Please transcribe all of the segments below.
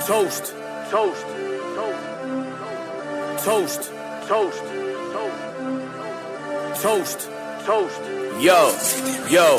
Toast, toast, toast, toast, toast, toast. Yo.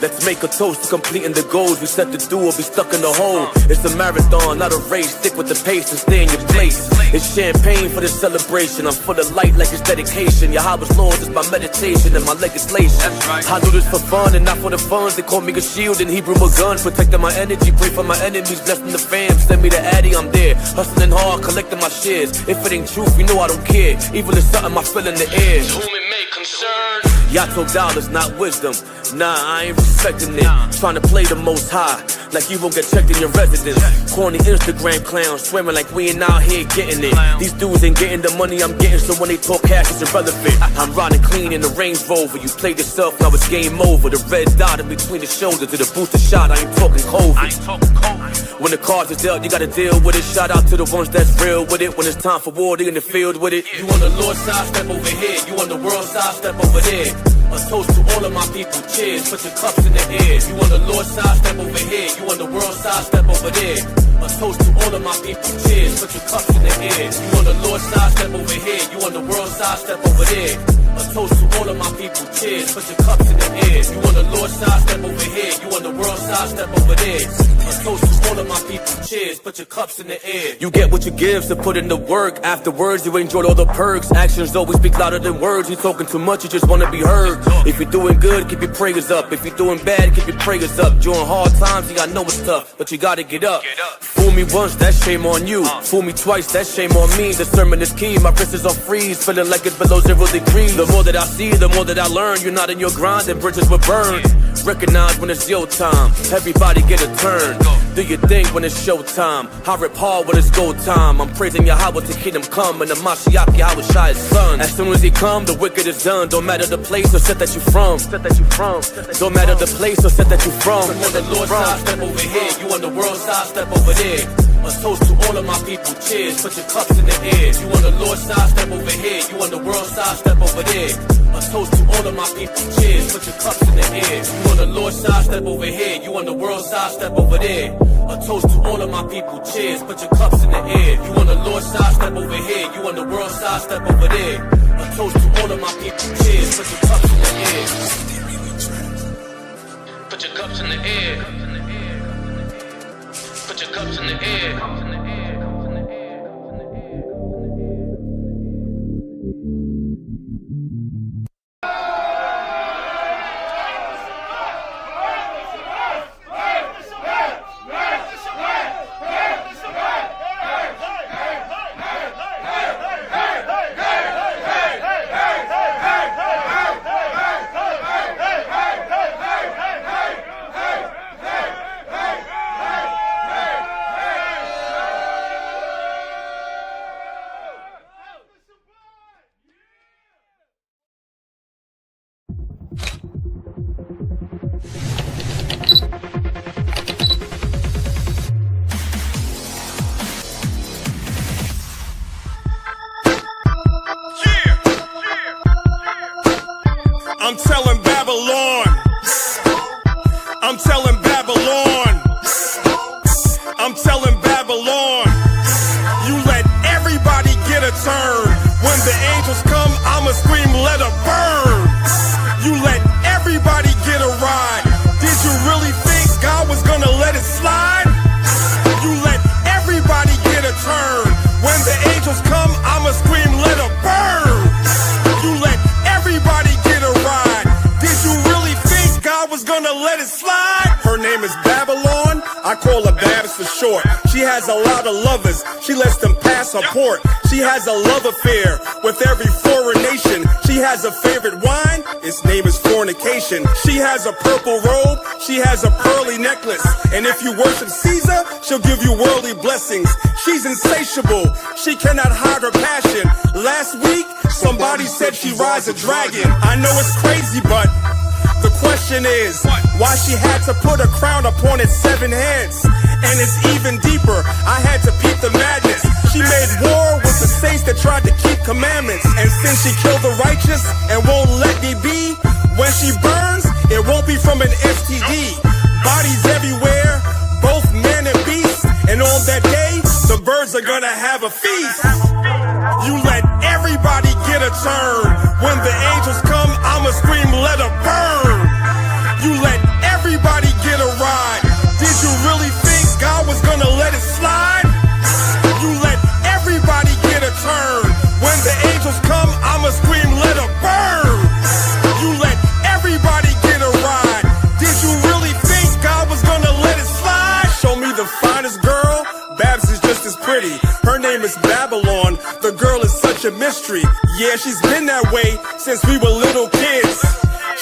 Let's make a toast to completing the goals we set to do or be stuck in the hole. It's a marathon, not a race. Stick with the pace and stay in your place. It's champagne for the celebration. I'm full of light like it's dedication. Yahweh's laws is my meditation and my legislation. I do this for fun and not for the funds. They call me a shield in Hebrew, a gun. Protecting my energy, pray for my enemies, blessing the fam. Send me the addy, I'm there. Hustling hard, collecting my shares. If it ain't truth, you know I don't care. Evil is something I feel in the air. To whom it may concern. Yato dollars, not wisdom. Nah, I ain't respecting it. Trying to play the most high, like you won't get checked in your residence. Corny Instagram clowns, swearing like we ain't out here getting it. These dudes ain't getting the money I'm getting, so when they talk cash, it's irrelevant. I'm riding clean in the Range Rover. You played yourself, now it's game over. The red dot in between the shoulders to the booster shot. I ain't talking COVID. When the cards is dealt, you gotta deal with it. Shout out to the ones that's real with it. When it's time for war, they in the field with it. You on the Lord's side, step over here. You on the world's side, step over there. A toast to all of my people, cheers, put your cups in the air. You on the Lord's side, step over here. You on the world's side, step over there. A toast to all of my people, cheers, put your cups in the air. You on the Lord's side, step over here. You on the world's side, step over there. A toast to all of my people, cheers, put your cups in the air. You on the Lord's side, step over here. You on the world's side, step over there. A toast to all of my people, cheers, put your cups in the air. You get what you give, so put in the work. Afterwards, you enjoyed all the perks. Actions always speak louder than words. You talking too much, you just wanna be heard. If you're doing good, keep your prayers up. If you're doing bad, keep your prayers up. During hard times, I know it's tough, but you gotta get up. Fool me once, that's shame on you. Fool me twice, that's shame on me. The sermon is key, my wrist is on freeze, feeling like it's below 0 degrees. The more that I see, the more that I learn. You're not in your grind, and bridges will burn. Recognize when it's your time, everybody get a turn. Do your thing when it's showtime. I rip hard when it's go time. I'm praising Yahweh to kingdom come, and the Mashiach Yahweh Shai is son. As soon as he come, the wicked is done. Don't matter the place or set that you from. Don't matter the place or set that you from. You on the Lord's side, step over here. You on the world's side, step over there. A toast to all of my people, cheers, put your cups in the air. You on the Lord's side, step over here. You on the world's side, step over there. A toast to all of my people, cheers, put your cups in the air. You on the Lord's side, step over here. You on the world's side, step over there. A toast to all of my people, cheers, put your cups in the air. You on the Lord's side, step over here. You on the world's side, step over there. A toast to all of my people, cheers, put your cups in the air. Put your cups in the air. Put your cups in the air. I'm telling Babylon. I'm telling Babylon. I'm telling Babylon. You let everybody get a turn. When the angels come, I'ma scream, let her burn. You let everybody get a ride. Did you really think God was gonna let it slide? You let everybody get a turn. When the angels come, I'ma scream, let her burn. You let everybody get a ride. Did you really think God was gonna let it slide? Her name is Babylon. I call her Babs for short. She has a lot of lovers. She lets them pass her port. She has a love affair with every foreign nation. She has a favorite wine. Its name is fornication. She has a purple robe. She has a pearly necklace. And if you worship Caesar, she'll give you worldly blessings. She's insatiable. She cannot hide her passion. Last week, somebody said she rides a dragon. I know it's crazy, but the question is why she had to put a crown upon its 7 heads. And it's even deeper, I had to peep the madness. She made war with the saints that tried to keep commandments. And since she killed the righteous and won't let me be, when she burns, it won't be from an STD. Bodies everywhere, both man and beast. And And on that day, the birds are gonna have a feast. You let everybody get a turn. When the angels come, I'ma scream, let her burn. You let everybody get a ride. Did you really think God was gonna let it slide? You let everybody get a turn. When the angels come, I'ma scream, let her burn. You let everybody get a ride. Did you really think God was gonna let it slide? Show me the finest girl. Babs is just as pretty. Her name is Babylon. The girl is such a mystery. Yeah, she's been that way since we were little kids.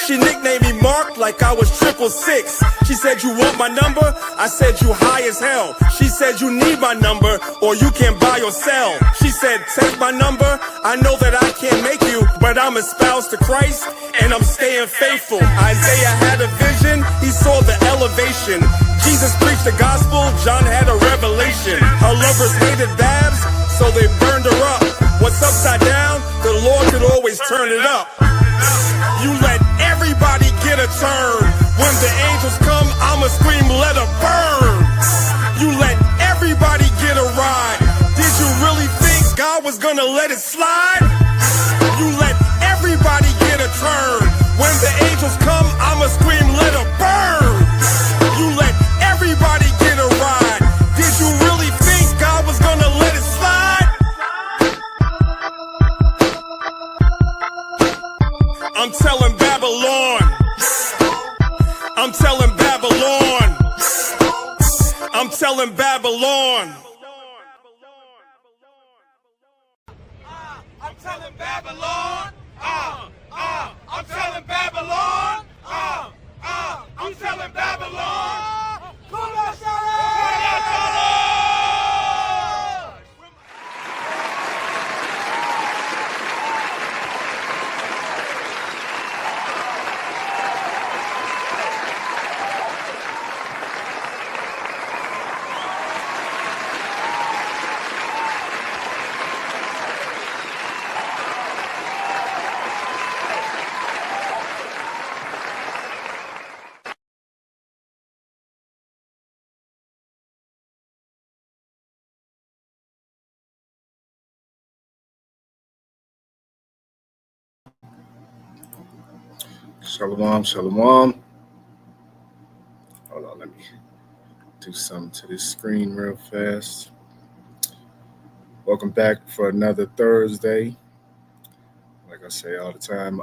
She nicknamed me Mark like I was 666. She said, you want my number? I said, you high as hell. She said, you need my number or you can buy or sell. She said, take my number. I know that I can't make you, but I'm espoused to Christ and I'm staying faithful. Isaiah had a vision. He saw the elevation. Jesus preached the gospel. John had a revelation. Her lovers hated Babs, so they burned her up. What's upside down, the Lord could always turn it up. You let everybody get a turn. When the angels come, I'ma scream, let her burn. You let everybody get a ride. Did you really think God was gonna let it slide? You let everybody get a turn. When the angels come, I'ma scream, let her burn. You let everybody get a ride. Did you really think God was gonna let it slide? I'm telling Babylon. I'm telling Babylon. I'm telling Babylon. I'm telling Babylon. I'm telling Babylon. I'm telling Babylon. Come on, Shalom, shalom. Hold on, let me do something to this screen real fast. Welcome back for another Thursday. Like I say all the time,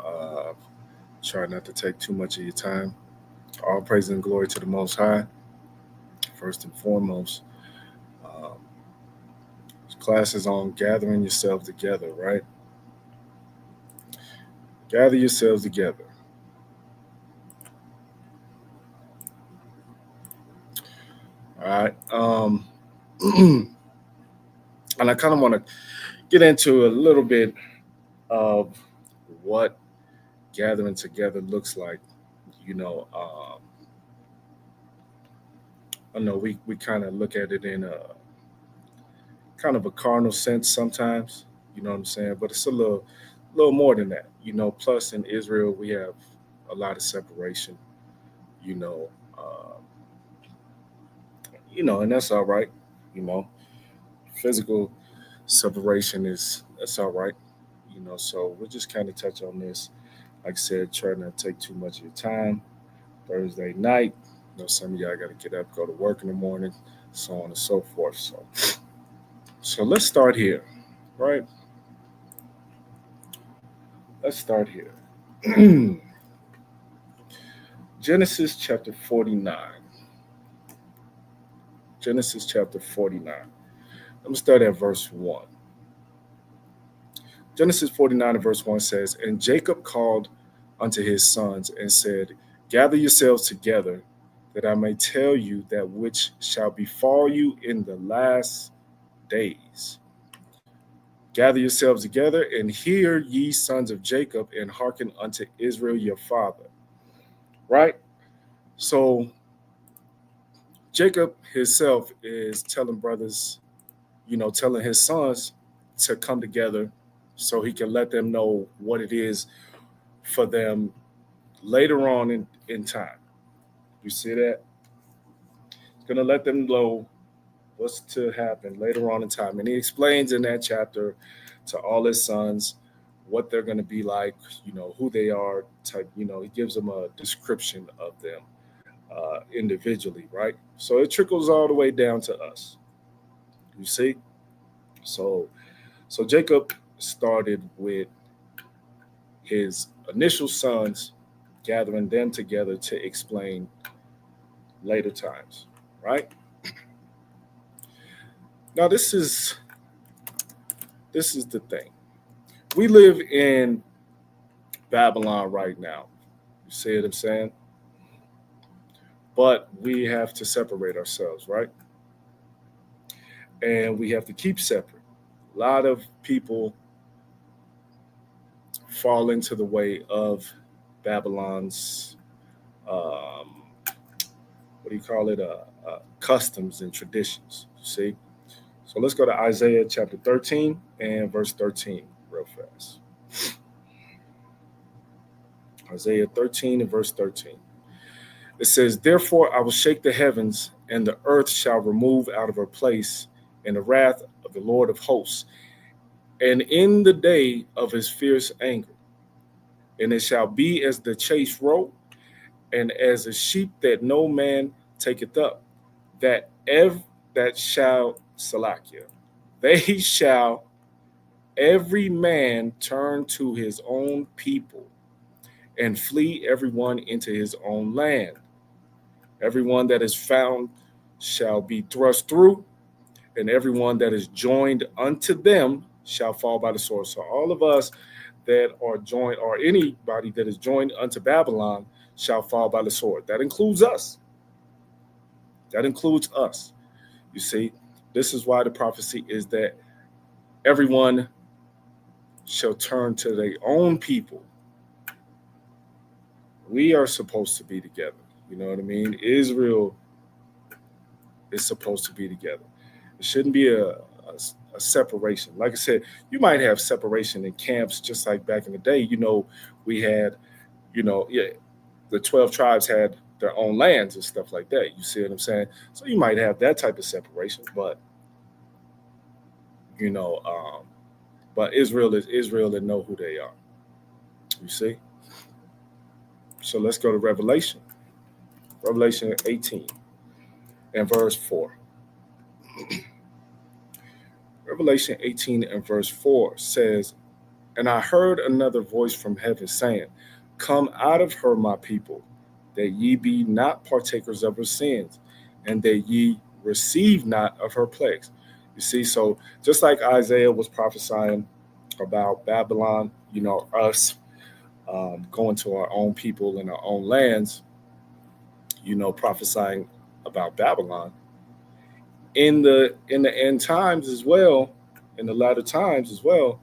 try not to take too much of your time. All praise and glory to the Most High, first and foremost. This class is on gathering yourselves together, right? Gather yourselves together. All right. And I kind of want to get into a little bit of what gathering together looks like. You know, I know we kind of look at it in a kind of a carnal sense sometimes, you know what I'm saying? But it's a little more than that, you know. Plus in Israel, we have a lot of separation, you know, and that's all right, you know. Physical separation that's all right, you know. So we'll just kind of touch on this. Like I said, try not to take too much of your time. Thursday night, you know, some of y'all got to get up, go to work in the morning, so on and so forth. So let's start here, right? Let's start here. Genesis chapter 49. Genesis chapter 49. Let me start at verse 1. Genesis 49 and verse 1 says, And Jacob called unto his sons and said, Gather yourselves together, that I may tell you that which shall befall you in the last days. Gather yourselves together, and hear, ye sons of Jacob, and hearken unto Israel your father. Right? So Jacob himself is telling brothers, you know, telling his sons to come together so he can let them know what it is for them later on in time. You see that? It's going to let them know what's to happen later on in time. And he explains in that chapter to all his sons what they're going to be like, who they are, type, he gives them a description of them individually, right? So it trickles all the way down to us. You see? So Jacob started with his initial sons, gathering them together to explain later times, right? Now this is the thing. We live in Babylon right now. You see what I'm saying? But we have to separate ourselves, right? And we have to keep separate. A lot of people fall into the way of Babylon's, what do you call it, customs and traditions, you see? So let's go to Isaiah chapter 13 and verse 13 real fast. Isaiah 13 and verse 13. It says, "Therefore I will shake the heavens, and the earth shall remove out of her place in the wrath of the Lord of hosts, and in the day of his fierce anger. And it shall be as the chase roe, and as a sheep that no man taketh up, that shall Salakia. They shall every man turn to his own people, and flee everyone into his own land. Everyone that is found shall be thrust through, and everyone that is joined unto them shall fall by the sword." So all of us that are joined, or anybody that is joined unto Babylon, shall fall by the sword. That includes us. That includes us. You see, this is why the prophecy is that everyone shall turn to their own people. We are supposed to be together. You know what I mean? Israel is supposed to be together. It shouldn't be a separation. Like I said, you might have separation in camps, just like back in the day. We had, the 12 tribes had their own lands and stuff like that. You see what I'm saying? So you might have that type of separation, but but Israel is Israel and know who they are. You see? So let's go to Revelation. Revelation 18 and verse 4. Revelation 18 and verse 4 says, "And I heard another voice from heaven saying, Come out of her, my people, that ye be not partakers of her sins, and that ye receive not of her plagues." You see, so just like Isaiah was prophesying about Babylon, us going to our own people and our own lands, prophesying about Babylon. In the end times as well, in the latter times as well,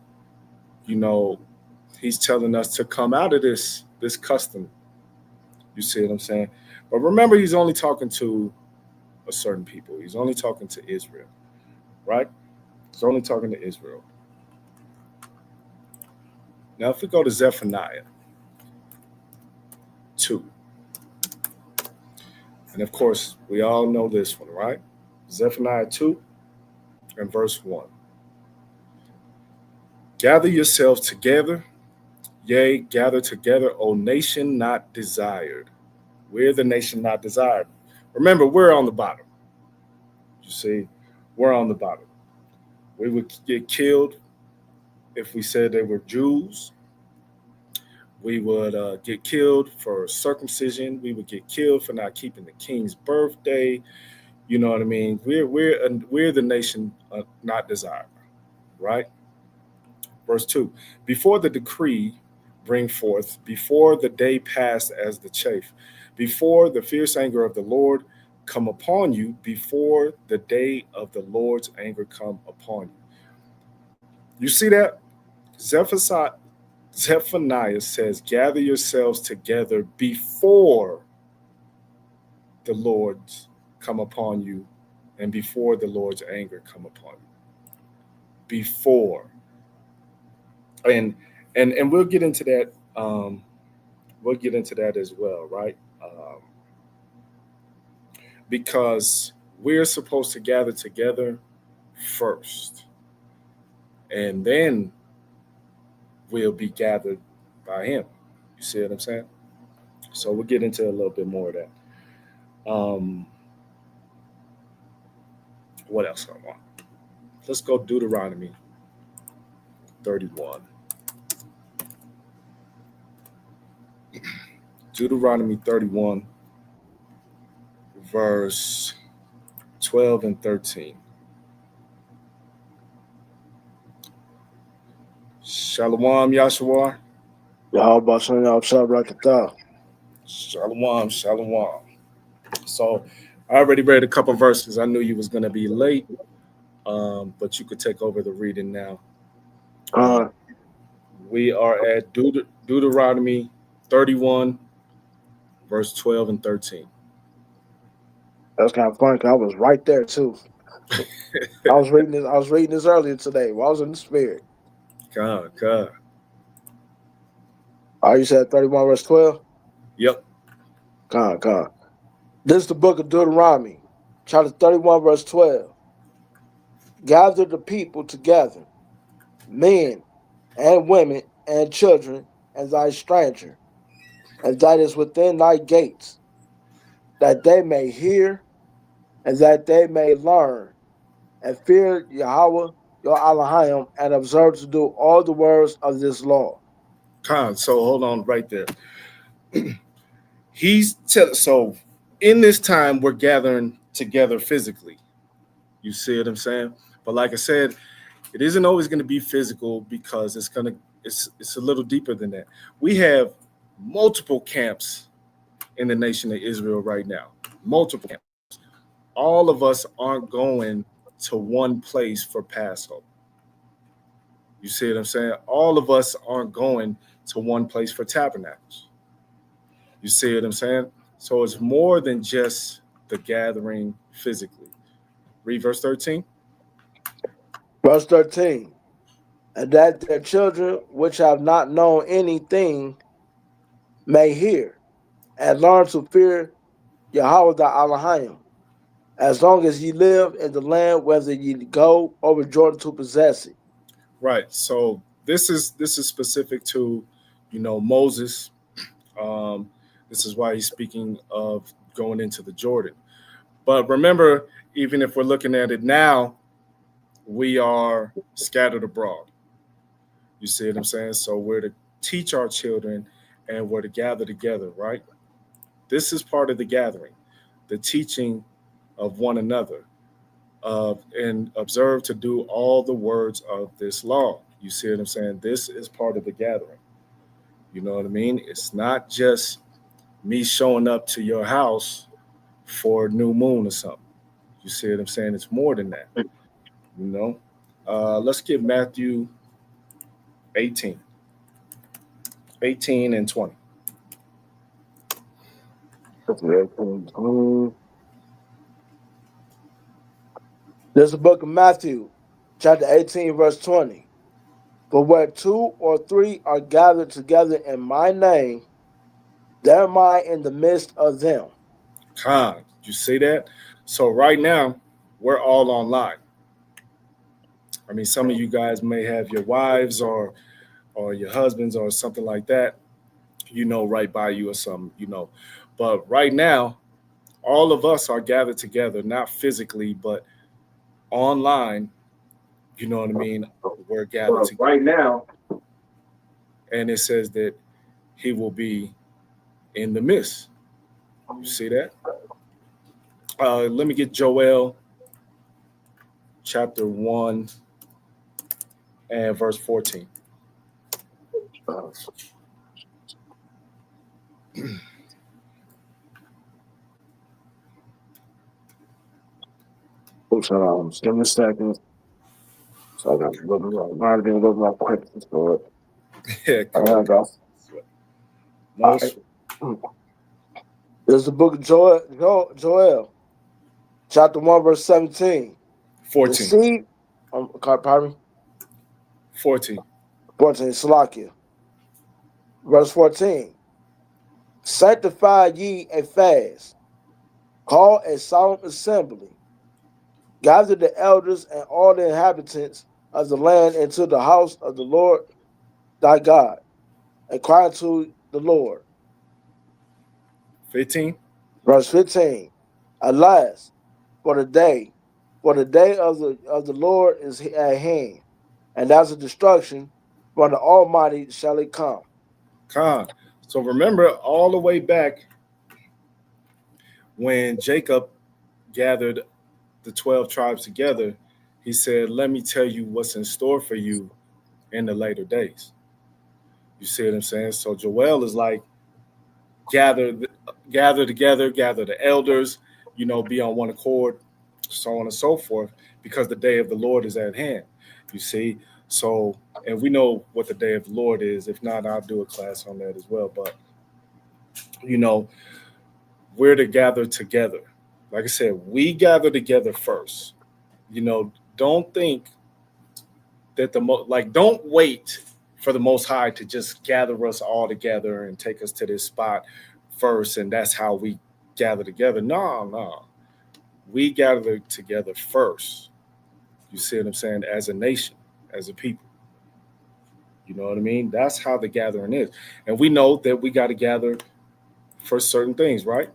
he's telling us to come out of this custom. You see what I'm saying? But remember, he's only talking to a certain people. He's only talking to Israel, right? He's only talking to Israel. Now, if we go to Zephaniah 2, and of course, we all know this one, right? Zephaniah 2 and verse 1. "Gather yourselves together, yea, gather together, O nation not desired." We're the nation not desired. Remember, we're on the bottom. You see, we're on the bottom. We would get killed if we said they were Jews. We would get killed for circumcision. We would get killed for not keeping the king's birthday. You know what I mean? We're the nation not desired, right? Verse 2, "Before the decree bring forth, before the day pass as the chaff, before the fierce anger of the Lord come upon you, before the day of the Lord's anger come upon you." You see that? Zephaniah says, gather yourselves together before the Lord's come upon you and before the Lord's anger come upon you. Before. And we'll get into that. We'll get into that as well, right? Because we're supposed to gather together first, and then we'll be gathered by Him. You see what I'm saying? So we'll get into a little bit more of that. What else I want? Let's go Deuteronomy 31. Deuteronomy 31, verse 12 and 13. Shalom, Yahshua. Yahweh Shem Yahweh Shabrakatah. Shalom, shalom. So I already read a couple verses. I knew you was going to be late, but you could take over the reading now. We are at Deuteronomy 31, verse 12 and 13. That's kind of funny because I was right there too. I was reading this earlier today while I was in the spirit. God. Oh, you said 31 verse 12? Yep. God. This is the book of Deuteronomy, chapter 31 verse 12. Gather the people together, men and women and children, and thy stranger, and that is within thy gates, that they may hear and that they may learn, and fear Yahweh your Elohim, and observe to do all the words of this law. So hold on right there. So in this time we're gathering together physically. You see what I'm saying? But like I said, it isn't always going to be physical because it's a little deeper than that. We have multiple camps in the nation of Israel right now. Multiple camps. All of us aren't going to one place for Passover. You see what I'm saying? All of us aren't going to one place for tabernacles. You see what I'm saying? So it's more than just the gathering physically. Read verse 13. Verse 13. And that their children which have not known anything may hear and learn to fear Yahweh thy Elohim, as long as ye live in the land, whether ye go over Jordan to possess it. Right. So this is specific to, Moses. This is why he's speaking of going into the Jordan. But remember, even if we're looking at it now, we are scattered abroad. You see what I'm saying? So we're to teach our children and we're to gather together, right? This is part of the gathering, the teaching of one another, and observe to do all the words of this law. You see what I'm saying? This is part of the gathering. You know what I mean? It's not just me showing up to your house for new moon or something. You see what I'm saying? It's more than that. Let's get Matthew 18 and 20. There's the book of Matthew, chapter 18, verse 20. For where 2 or 3 are gathered together in my name, there am I in the midst of them. You see that? So right now, we're all online. I mean, some of you guys may have your wives or your husbands or something like that, right by you or something, But right now, all of us are gathered together, not physically, but online. You know what I mean? We're gathered together right now. And it says that he will be in the midst. You see that? Let me get Joel chapter 1 and verse 14. Give me a second. So I got to look more quick for it. Yeah, there we go. Right. There's the book of Joel, chapter 1, verse 17. 14. The seed, pardon me? 14. 14, Salakia. Verse 14. Sanctify ye a fast, call a solemn assembly, Gather the elders and all the inhabitants of the land into the house of the Lord thy God, and cry unto the Lord. 15. Verse 15. Alas, for the day of the Lord is at hand, and as a destruction from the Almighty shall it come. Con. So remember all the way back when Jacob gathered the 12 tribes together, he said, let me tell you what's in store for you in the later days. You see what I'm saying? So Joel is like, gather together, gather the elders, be on one accord, so on and so forth, because the day of the Lord is at hand. You see? So, and we know what the day of the Lord is. If not, I'll do a class on that as well. But, we're to gather together. Like I said, we gather together first. Don't think that don't wait for the Most High to just gather us all together and take us to this spot first, and that's how we gather together. No. We gather together first. You see what I'm saying? As a nation, as a people. You know what I mean? That's how the gathering is. And we know that we got to gather for certain things, right?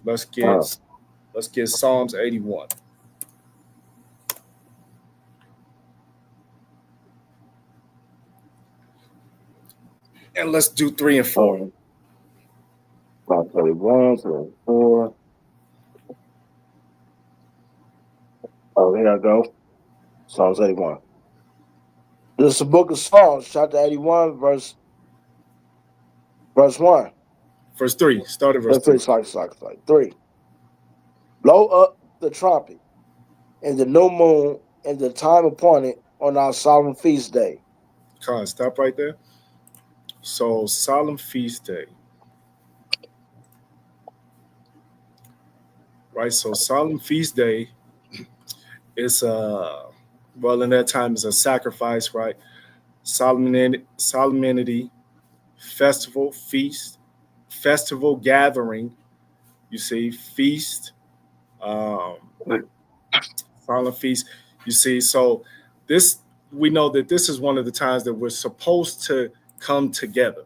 Let's get Psalms 81. And let's do 3 and 4. Psalm 31, 34. Oh, here I go. Psalms 81. This is the book of Psalms, chapter 81, verse 1. Verse 3. Start at verse 3. Sorry. 3. Blow up the trumpet in the new moon in the time appointed on our solemn feast day. Con, stop right there. So, solemn feast day. Right? So, solemn feast day is, in that time is a sacrifice, right? Solemnity, festival, feast, festival gathering, you see, feast, solemn feast, you see. So we know that this is one of the times that we're supposed to come together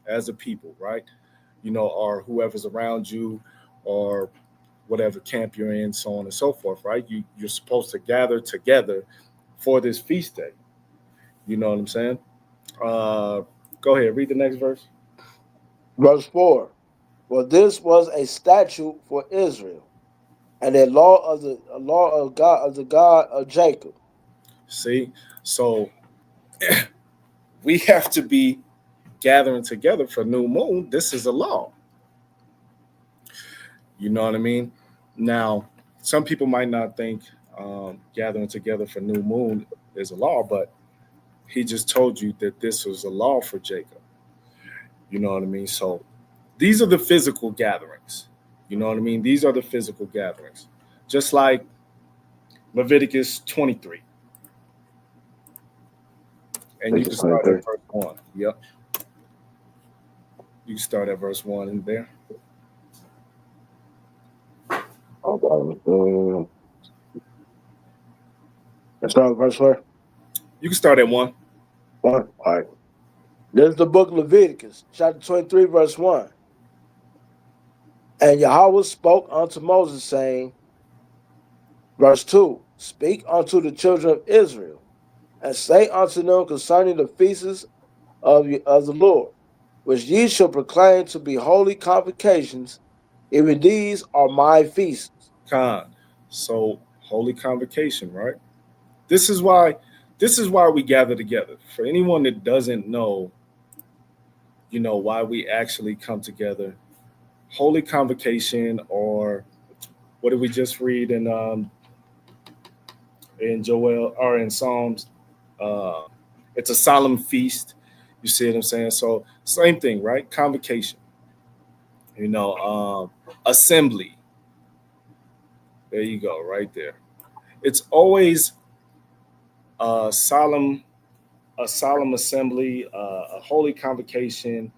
as a people, right? Or whoever's around you, or whatever camp you're in, so on and so forth, right? You're supposed to gather together for this feast day. You know what I'm saying? Go ahead, read the next verse. Verse 4. For this was a statute for Israel, and a law of the God of Jacob. See, so we have to be gathering together for new moon. This is a law. You know what I mean? Now, some people might not think gathering together for new moon is a law, but he just told you that this was a law for Jacob. You know what I mean? So these are the physical gatherings. You know what I mean? These are the physical gatherings. Just like Leviticus 23. And you can start at verse 1. Yep. You can start at verse 1 in there. Okay. Let's start with verse 4. You can start at 1. 1. All right. This is the book of Leviticus, chapter 23, verse 1. And Yahweh spoke unto Moses, saying, verse 2, speak unto the children of Israel, and say unto them concerning the feasts of the Lord, which ye shall proclaim to be holy convocations, even these are my feasts. So holy convocation, right? This is why we gather together. For anyone that doesn't know, why we actually come together, holy convocation, or what did we just read in Joel or in Psalms? It's a solemn feast. You see what I'm saying? So same thing, right? Convocation. Assembly. There you go, right there. It's always a solemn assembly, a holy convocation,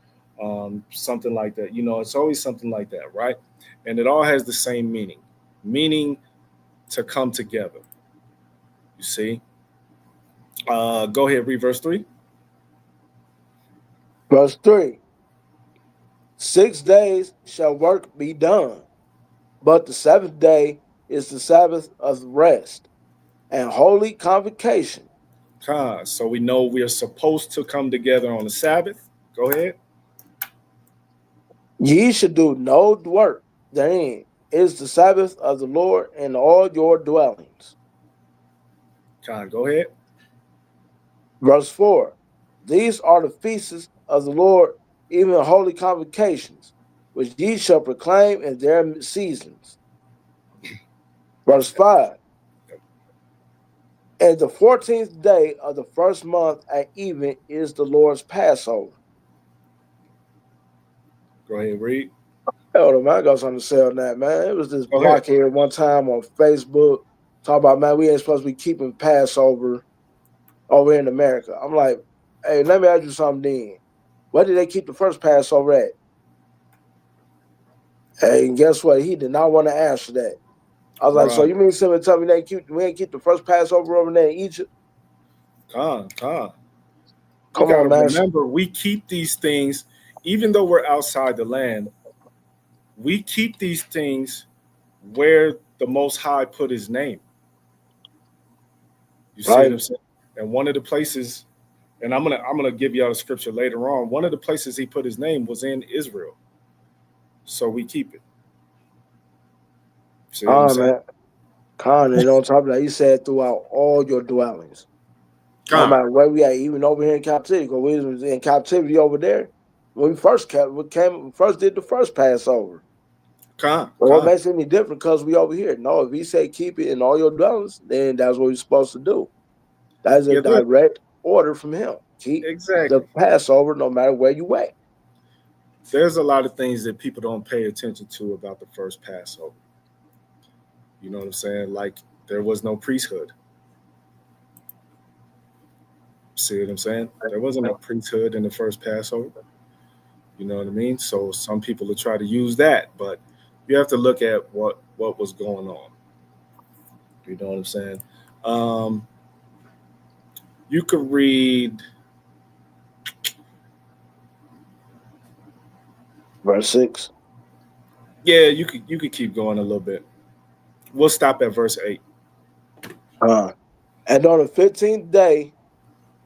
something like that. It's always something like that, right? And it all has the same meaning to come together. You see? Go ahead, read verse 3. Verse 3. 6 days shall work be done, but the seventh day is the Sabbath of rest and holy convocation. So we know we are supposed to come together on the Sabbath. Go ahead. Ye should do no work therein. It is the Sabbath of the Lord in all your dwellings. Go ahead. Verse 4. These are the feasts of the Lord, even holy convocations, which ye shall proclaim in their seasons. Verse 5. And the 14th day of the first month at even is the Lord's Passover. Go ahead, read. Hell, man, I got something to say on that, man. It was this Go ahead. blockhead one time on Facebook talking about, man, we ain't supposed to be keeping Passover over in America. I'm like, hey, let me ask you something then. Where did they keep the first Passover at? Hey, and guess what? He did not want to answer that. I was like, so you mean somebody tell me we ain't keep the first Passover over there in Egypt? Come Come on, man. Remember, we keep these things, even though we're outside the land, we keep these things where the Most High put his name. You see what I'm saying? And one of the places, and I'm gonna give you all the scripture later on, one of the places he put his name was in Israel. So we keep it. See what I'm saying? Man. And on top of that, he said throughout all your dwellings. No matter where we at, even over here in captivity, because we was in captivity over there when we first did the first Passover. What makes it any different because we over here? No, if he say keep it in all your dwellings, then that's what we're supposed to do. That is a direct order from him. Keep the Passover no matter where you at. There's a lot of things that people don't pay attention to about the first Passover. You know what I'm saying? Like there was no priesthood. See what I'm saying? There wasn't a priesthood in the first Passover. You know what I mean? So some people will try to use that, but you have to look at what was going on. You know what I'm saying? You could read verse 6. Yeah, you could keep going a little bit. We'll stop at verse 8. And on the 15th day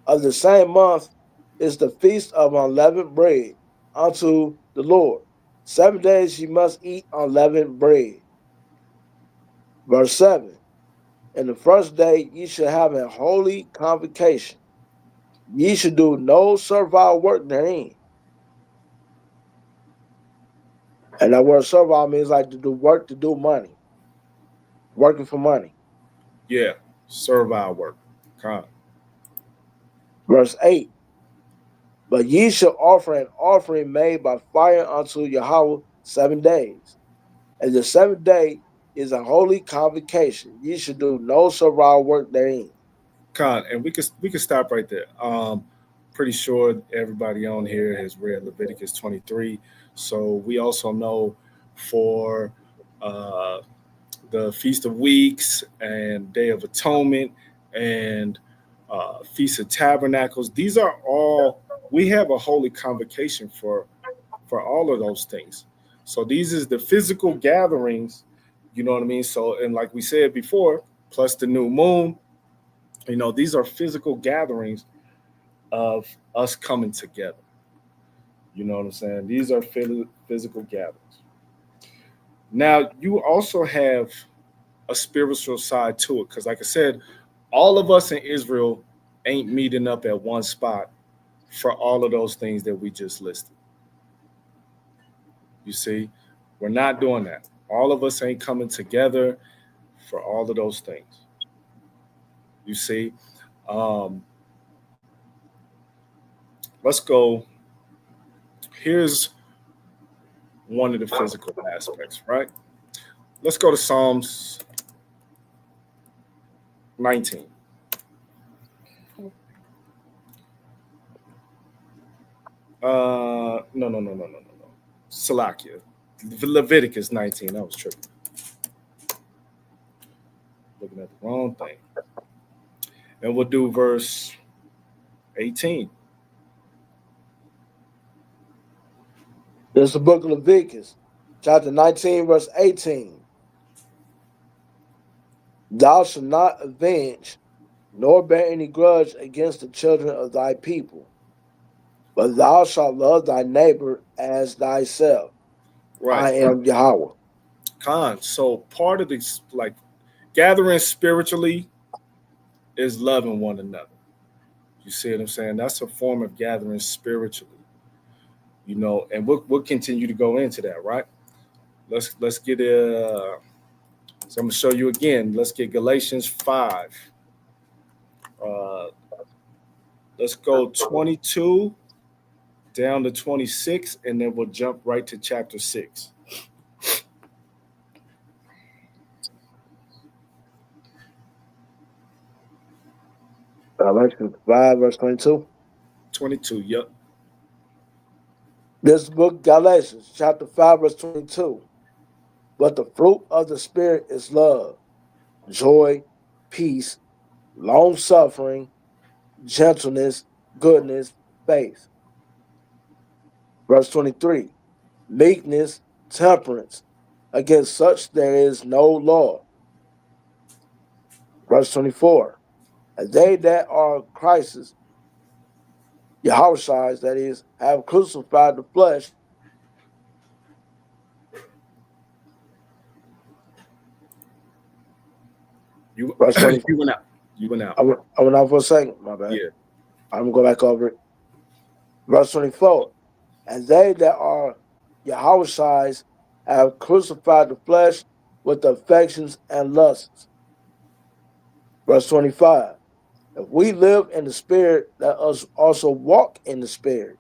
of the same month is the feast of unleavened bread unto the Lord. 7 days ye must eat unleavened bread. Verse 7. And the first day ye shall have a holy convocation. Ye should do no servile work therein. And that word servile means like to do work to do money. Working for money. Yeah, servile work. Verse 8. But ye shall offer an offering made by fire unto Yahweh 7 days. And the 7th day is a holy convocation. Ye should do no servile work therein. And we could stop right there. Pretty sure everybody on here has read Leviticus 23. So we also know for the Feast of Weeks and Day of Atonement and Feast of Tabernacles, these are all, we have a holy convocation for all of those things. So these is the physical gatherings, you know what I mean? So, and like we said before, plus the new moon, you know, these are physical gatherings of us coming together. You know what I'm saying? These are physical gatherings. Now, you also have a spiritual side to it, because like I said, all of us in Israel ain't meeting up at one spot for all of those things that we just listed. You see, we're not doing that. All of us ain't coming together for all of those things. You see, let's go. Here's one of the physical aspects, right? Let's go to Psalms 19. No. Salakia. Leviticus 19. I was tripping. looking at the wrong thing. And we'll do verse 18. This is the book of Leviticus, chapter 19, verse 18. Thou shalt not avenge, nor bear any grudge against the children of thy people, but thou shalt love thy neighbor as thyself. Right. I am Yahweh. So part of this, like, gathering spiritually is loving one another. You see what I'm saying? That's a form of gathering spiritually. You know, and we'll continue to go into that, right? Let's get so I'm gonna show you again. Let's get Galatians 5. Let's go 22 down to 26, and then we'll jump right to chapter 6. Galatians 5, verse 22. 22, yep. This book, Galatians, chapter 5, verse 22. But the fruit of the Spirit is love, joy, peace, long-suffering, gentleness, goodness, faith. Verse 23. Meekness, temperance. Against such there is no law. Verse 24. And they that are Christ's, Yahweh's, that is, have crucified the flesh. You Verse 24. you went out. You went out. I went out for a second, my bad. Yeah. I'm going to go back over it. Verse 24. And they that are Yahweh's have crucified the flesh with the affections and lusts. Verse 25. If we live in the Spirit, let us also walk in the Spirit.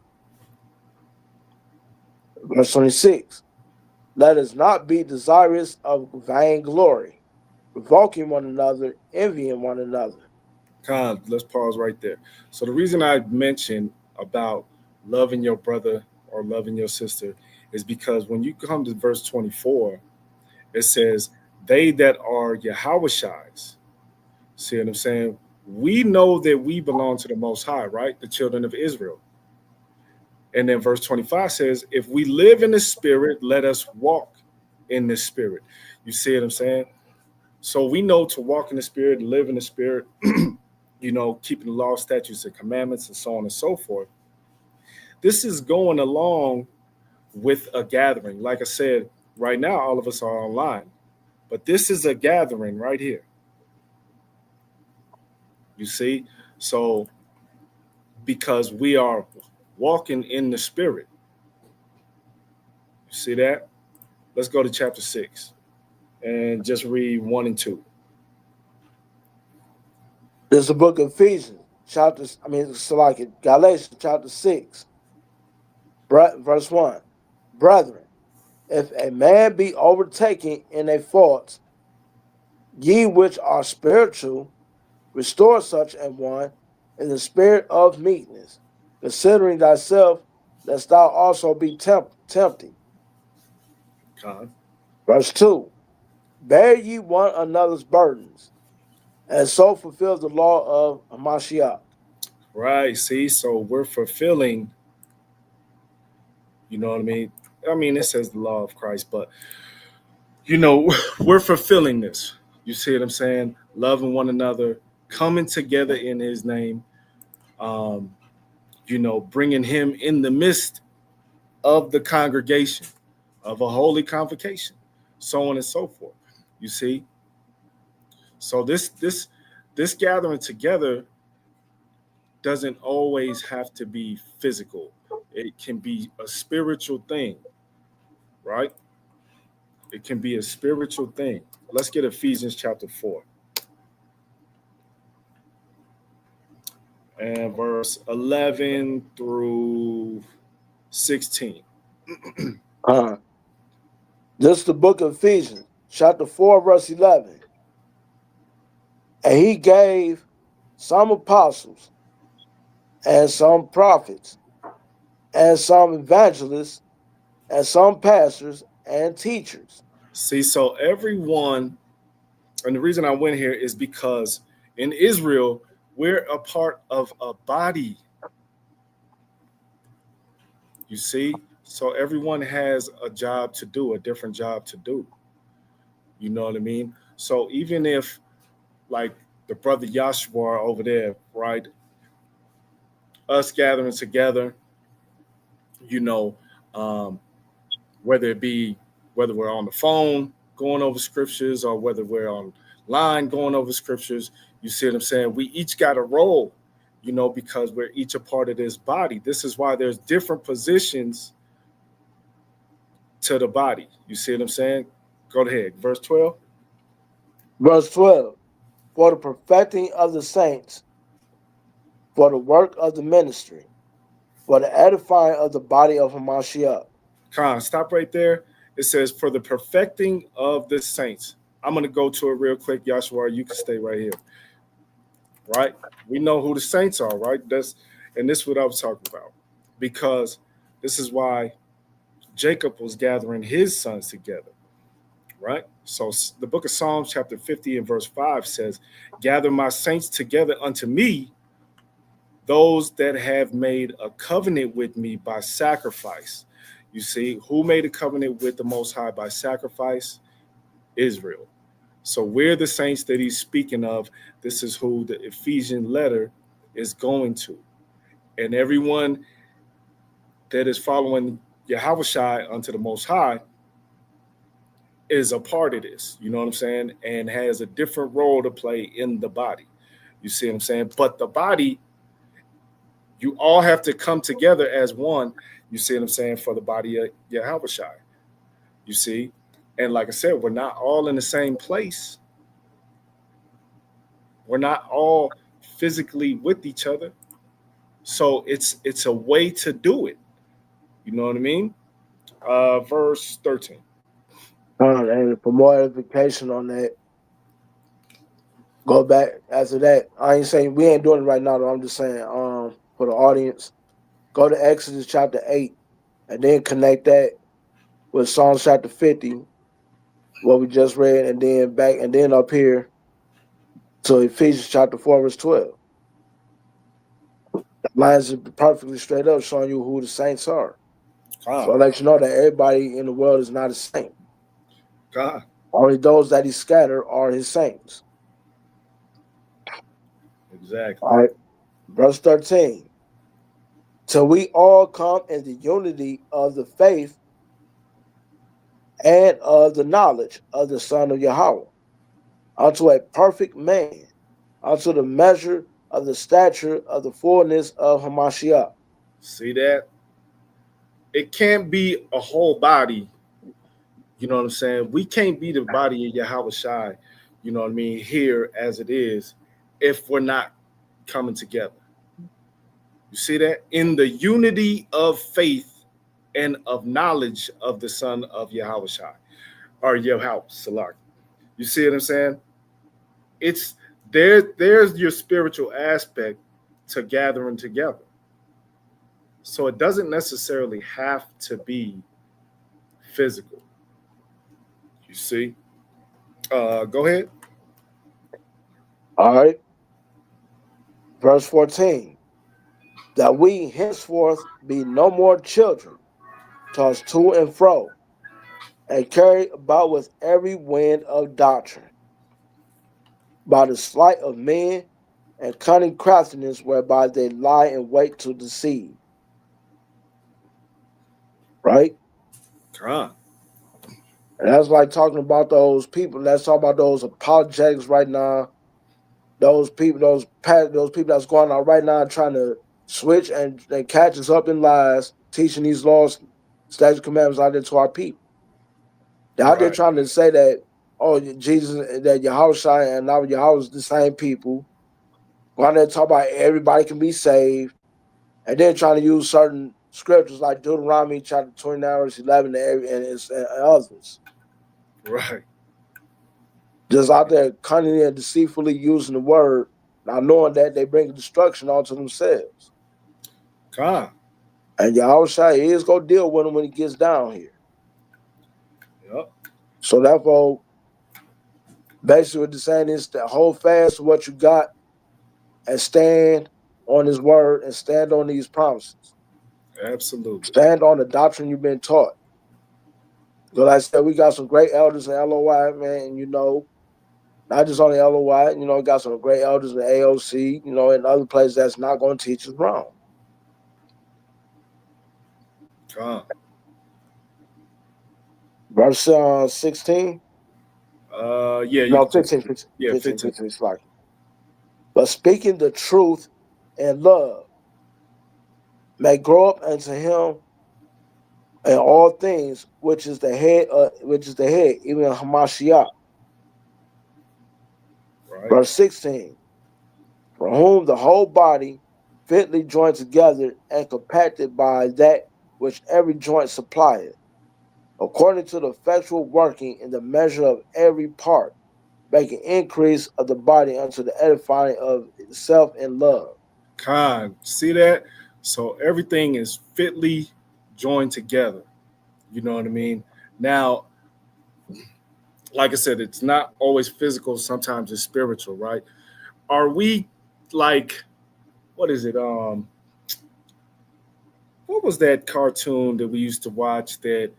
Verse 26. Let us not be desirous of vainglory, provoking one another, envying one another. Let's pause right there. So the reason I mentioned about loving your brother or loving your sister is because when you come to verse 24, it says, they that are Yahweh's. See what I'm saying? We know that we belong to the Most High, right? The children of Israel. And then verse 25 says, if we live in the Spirit, let us walk in the Spirit. You see what I'm saying? So we know to walk in the Spirit, live in the Spirit, you know, keeping the law, statutes, and commandments, and so on and so forth. This is going along with a gathering. Like I said, right now, all of us are online. But this is a gathering right here. You see? So, because we are walking in the Spirit. You see that? Let's go to chapter 6 and just read 1 and 2. There's the book of Ephesians, Galatians chapter 6, verse 1. Brethren, if a man be overtaken in a fault, ye which are spiritual, restore such an one in the spirit of meekness, considering thyself, lest thou also be tempted. Verse 2. Bear ye one another's burdens, and so fulfill the law of Hamashiach. Right. See, so we're fulfilling, you know what I mean? I mean, it says the law of Christ, but, you know, we're fulfilling this. You see what I'm saying? Loving one another, coming together in his name, you know, bringing him in the midst of the congregation, of a holy convocation, so on and so forth. You see? So this gathering together doesn't always have to be physical. It can be a spiritual thing, right? It can be a spiritual thing. Let's get Ephesians chapter 4. And verse 11 through 16. This is the book of Ephesians, chapter 4, verse 11. And he gave some apostles, and some prophets, and some evangelists, and some pastors and teachers. See, so everyone And the reason I went here is because in Israel, we're a part of a body. You see? So everyone has a job to do, a different job to do. You know what I mean? So even if, like the brother Yashua over there, right? Us gathering together, you know, um, whether it be whether we're on the phone going over scriptures or whether we're online going over scriptures, you see what I'm saying? We each got a role, you know, because we're each a part of this body. This is why there's different positions to the body. You see what I'm saying? Go ahead. Verse 12. Verse 12. For the perfecting of the saints, for the work of the ministry, for the edifying of the body of Hamashiach. Khan, stop right there. It says, for the perfecting of the saints. I'm going to go to it real quick, Yashua. You can stay right here. Right? We know who the saints are, right? And this is what I was talking about. Because this is why Jacob was gathering his sons together. Right? So the book of Psalms, chapter 50 and verse 5 says, gather my saints together unto me, those that have made a covenant with me by sacrifice. You see, who made a covenant with the Most High by sacrifice? Israel. So we're the saints that he's speaking of. This is who the Ephesian letter is going to. And everyone that is following Yahushua unto the Most High is a part of this, you know what I'm saying? And has a different role to play in the body. You see what I'm saying? But the body, you all have to come together as one, you see what I'm saying, for the body of Yahushua. You see? And like I said, we're not all in the same place. We're not all physically with each other. So it's a way to do it. You know what I mean? Verse 13. And for more edification on that, go back after that. I ain't saying we ain't doing it right now, though. I'm just saying, for the audience, go to Exodus chapter 8 and then connect that with Psalms chapter 50, what we just read, and then back and then up here to Ephesians chapter 4, verse 12. That lines it perfectly straight up, showing you who the saints are. God. So I let you know that everybody in the world is not a saint. God. Only those that he scattered are his saints. Exactly. All right. Verse 13. Till we all come in the unity of the faith and of the knowledge of the Son of Yahweh, unto a perfect man, unto the measure of the stature of the fullness of Hamashiach. See that? It can't be a whole body. You know what I'm saying? We can't be the body of Yahushua, you know what I mean, here as it is, if we're not coming together. You see that? In the unity of faith and of knowledge of the Son of Yahushua, or Yahweh Salak. You see what I'm saying? It's there's your spiritual aspect to gathering together. So it doesn't necessarily have to be physical. You see? Go ahead. All right. Verse 14. That we henceforth be no more children, tossed to and fro, and carried about with every wind of doctrine, by the sleight of men and cunning craftiness whereby they lie in wait to deceive. Right? Come. And that's like talking about those people. Let's talk about those apologetics right now. Those people that's going out right now trying to switch and catch us up in lies, teaching these laws, statutes, commandments out there to our people. They're out there trying to say that, oh, Jesus, that Yahushua and now Yahweh is the same people. Go out there and talk about everybody can be saved. And then trying to use certain scriptures like Deuteronomy chapter 29, verse 11 and others. Right. Just out there cunningly and deceitfully using the word, not knowing that they bring destruction onto themselves. God. And Yahushua is going to deal with them when he gets down here. Yep. So therefore, Basically, what they're saying is to hold fast to what you got and stand on his word and stand on these promises. Absolutely. Stand on the doctrine you've been taught. So like I said, we got some great elders in LOI, man, and not just on the LOI, got some great elders in the AOC, in other places that's not going to teach us wrong. Verse 16. Yeah. No, 15. Yeah, 15. But speaking the truth in love may grow up unto him in all things, which is the head, even Hamashiach. Right. Verse 16. For whom the whole body fitly joined together and compacted by that which every joint supplieth, according to the effectual working in the measure of every part, making increase of the body unto the edifying of itself in love. See that? So everything is fitly joined together. You know what I mean? Now, like I said, it's not always physical. Sometimes it's spiritual, right? Are we like, what is it? What was that cartoon that we used to watch that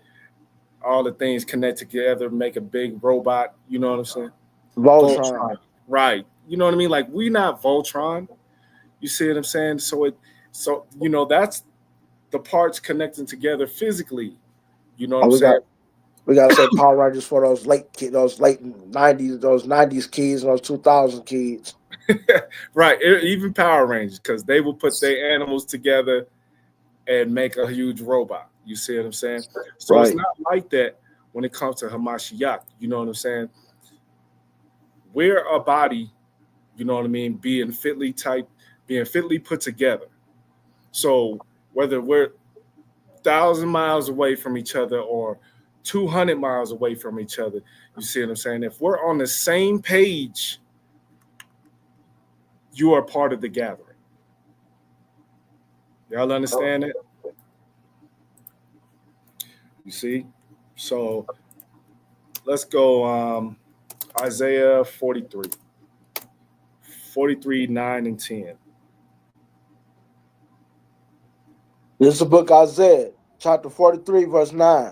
all the things connect together, make a big robot? You know what I'm saying? Voltron. Right. You know what I mean? Like, we not Voltron. You see what I'm saying? So that's the parts connecting together physically. You know what I'm saying? We got to say Power Rangers for those late 90s, those 90s kids, and those 2000 kids. Right. Even Power Rangers, because they will put their animals together and make a huge robot. You see what I'm saying? So It's not like that when it comes to Hamashiach. You know what I'm saying? We're a body, you know what I mean, being fitly put together. So whether we're 1,000 miles away from each other or 200 miles away from each other, you see what I'm saying? If we're on the same page, you are part of the gathering. Y'all understand it? You see? So let's go Isaiah 43, 9 and 10. This is the book Isaiah, chapter 43, verse 9.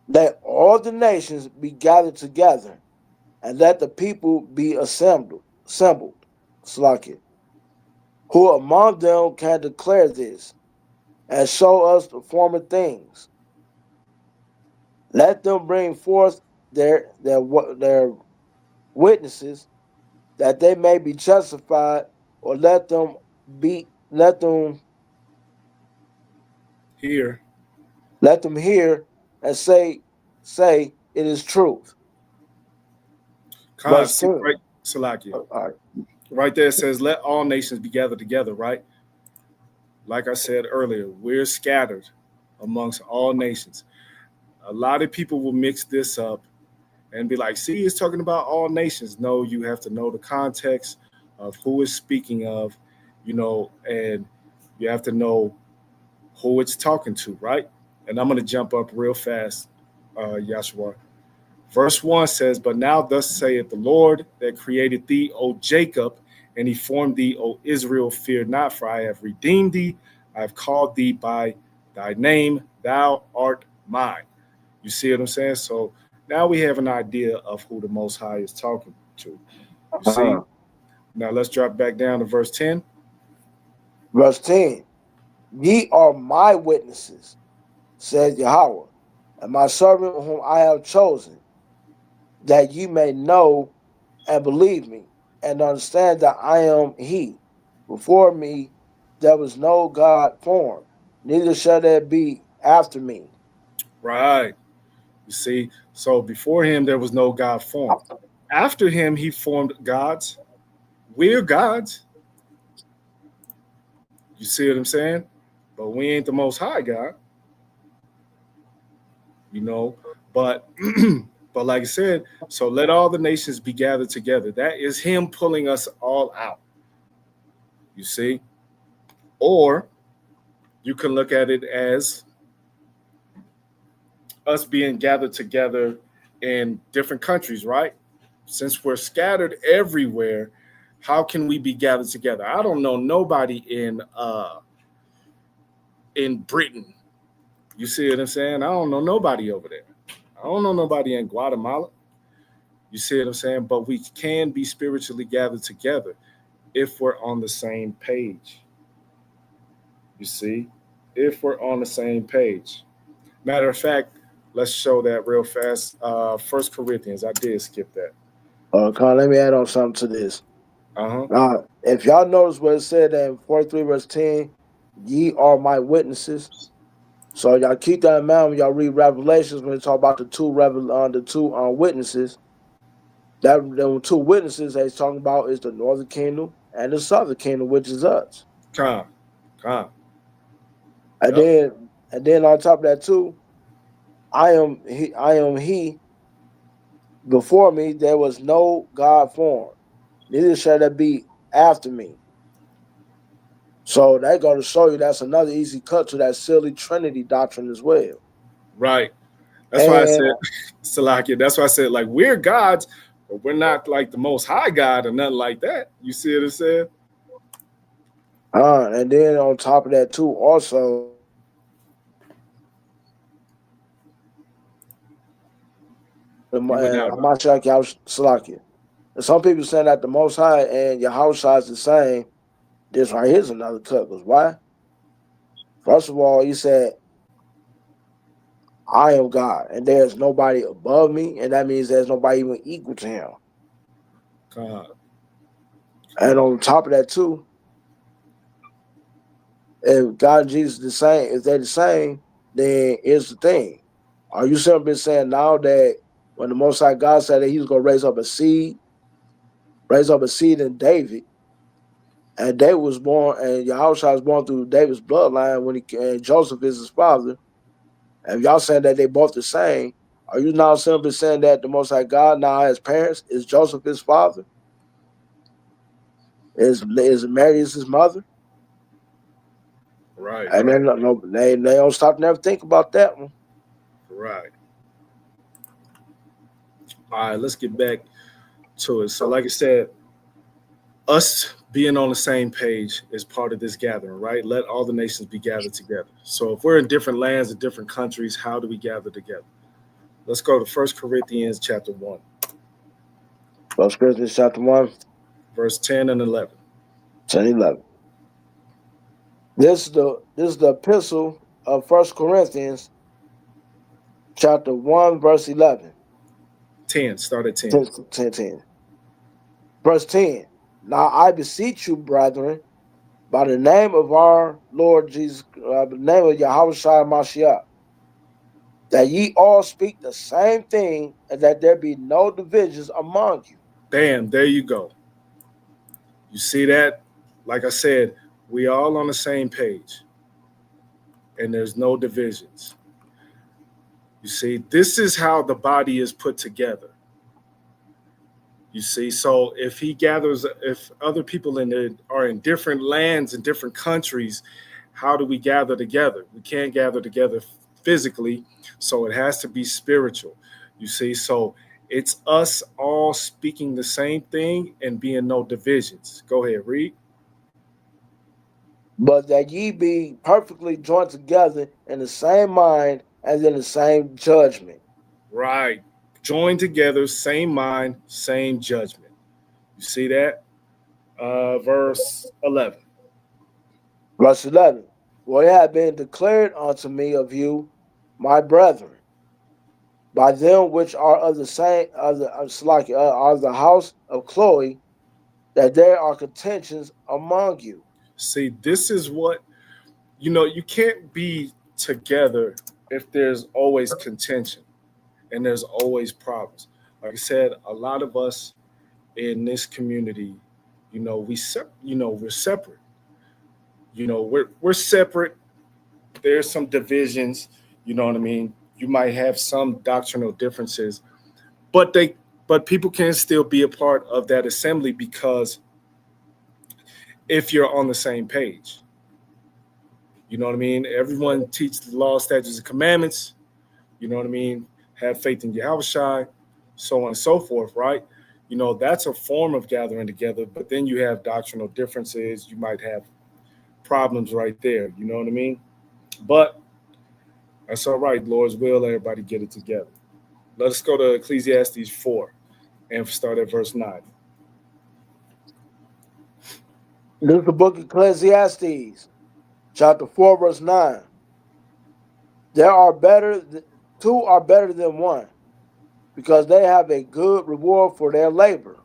Let all the nations be gathered together, and let the people be assembled. Slack. Who among them can declare this, and show us the former things? Let them bring forth their witnesses, that they may be justified, or let them Here. Let them hear and say it is truth. Verse 10. Right, Salakia. All right. Right there it says, let all nations be gathered together, right? Like I said earlier, we're scattered amongst all nations. A lot of people will mix this up and be like, see, it's talking about all nations. No, you have to know the context of who it's speaking of, and you have to know who it's talking to, right? And I'm going to jump up real fast, Yahshua. Verse 1 says, but now thus saith the Lord that created thee, O Jacob, and he formed thee, O Israel, fear not, for I have redeemed thee. I have called thee by thy name. Thou art mine. You see what I'm saying? So now we have an idea of who the Most High is talking to. You see? Now let's drop back down to verse 10. Verse 10. Ye are my witnesses, says Yahweh, and my servant whom I have chosen, that ye may know and believe me, and understand that I am he. Before me there was no God formed, neither shall there be after me. Right. You see, so before him there was no God formed. After him he formed gods. We're gods. You see what I'm saying? But we ain't the Most High God. But but like I said, so let all the nations be gathered together. That is him pulling us all out. You see? Or you can look at it as us being gathered together in different countries, right? since we're scattered everywhere, how can we be gathered together? I don't know nobody in Britain. You see what I'm saying? I don't know nobody over there. I don't know nobody in Guatemala. You see what I'm saying? But we can be spiritually gathered together if we're on the same page. You see? If we're on the same page. Matter of fact, let's show that real fast. 1 Corinthians. I did skip that. Con, let me add on something to this. Uh-huh. If y'all notice what it said in 43 verse 10, ye are my witnesses. So y'all keep that in mind when y'all read Revelations when they talk about the two witnesses. That the two witnesses that he's talking about is the northern kingdom and the southern kingdom, which is us. Come. And then on top of that too, I am he. Before me there was no God formed, neither shall there be after me. So that going to show you that's another easy cut to that silly Trinity doctrine as well. Right. That's why I said, Salakia, that's why I said, like, we're gods, but we're not like the most high God or nothing like that. You see what I'm saying? And then on top of that too, also, Salakia. Some people saying that the Most High and Yahushua is the same. This right here's another cut. Because why? First of all, he said, I am God, and there's nobody above me, and that means there's nobody even equal to him. God. And on top of that too, if God and Jesus the same, if they're the same, then here's the thing. Are you simply saying now that when the Most High God said that he was going to raise up a seed in David, and David was born, and Yahushua was born through David's bloodline and Joseph is his father, and y'all saying that they both the same, are you now simply saying that the Most High God now has parents? Is Joseph his father? Is Mary his mother? Right. And then they don't stop and never think about that one. Right. All right, let's get back to it. So like I said, us being on the same page is part of this gathering, right? Let all the nations be gathered together. So if we're in different lands and different countries, how do we gather together? Let's go to 1 Corinthians chapter 1. 1 Corinthians chapter 1. Verse 10 and 11. 10 and 11. This is the epistle of 1 Corinthians chapter 1, verse 11. 10. Start at 10. 10. Verse 10. Now I beseech you, brethren, by the name of our Lord Jesus, by the name of Yahushua Mashiach, that ye all speak the same thing, and that there be no divisions among you. Bam, there you go. You see that? Like I said, we all on the same page, and there's no divisions. You see, this is how the body is put together. You see, so if other people are in different lands and different countries, how do we gather together? We can't gather together physically, so it has to be spiritual. You see, so it's us all speaking the same thing and being no divisions. Go ahead, read. But that ye be perfectly joined together in the same mind and in the same judgment. Right. Joined together, same mind, same judgment. You see that? Verse 11. Verse 11. For it had been declared unto me of you, my brethren, by them which are of the same, of the house of Chloe, that there are contentions among you. See, this is what, you can't be together if there's always contention and there's always problems. Like I said, a lot of us in this community, we're separate. We're separate. There's some divisions, you know what I mean? You might have some doctrinal differences, but people can still be a part of that assembly because if you're on the same page. You know what I mean? Everyone teaches the law, statutes, and commandments. You know what I mean? Have faith in Yahushua, so on and so forth, right? You know, that's a form of gathering together, but then you have doctrinal differences. You might have problems right there. You know what I mean? But that's all right. Lord's will, everybody get it together. Let us go to Ecclesiastes 4 and start at verse 9. This is the book of Ecclesiastes, chapter 4, verse 9. Two are better than one, because they have a good reward for their labor.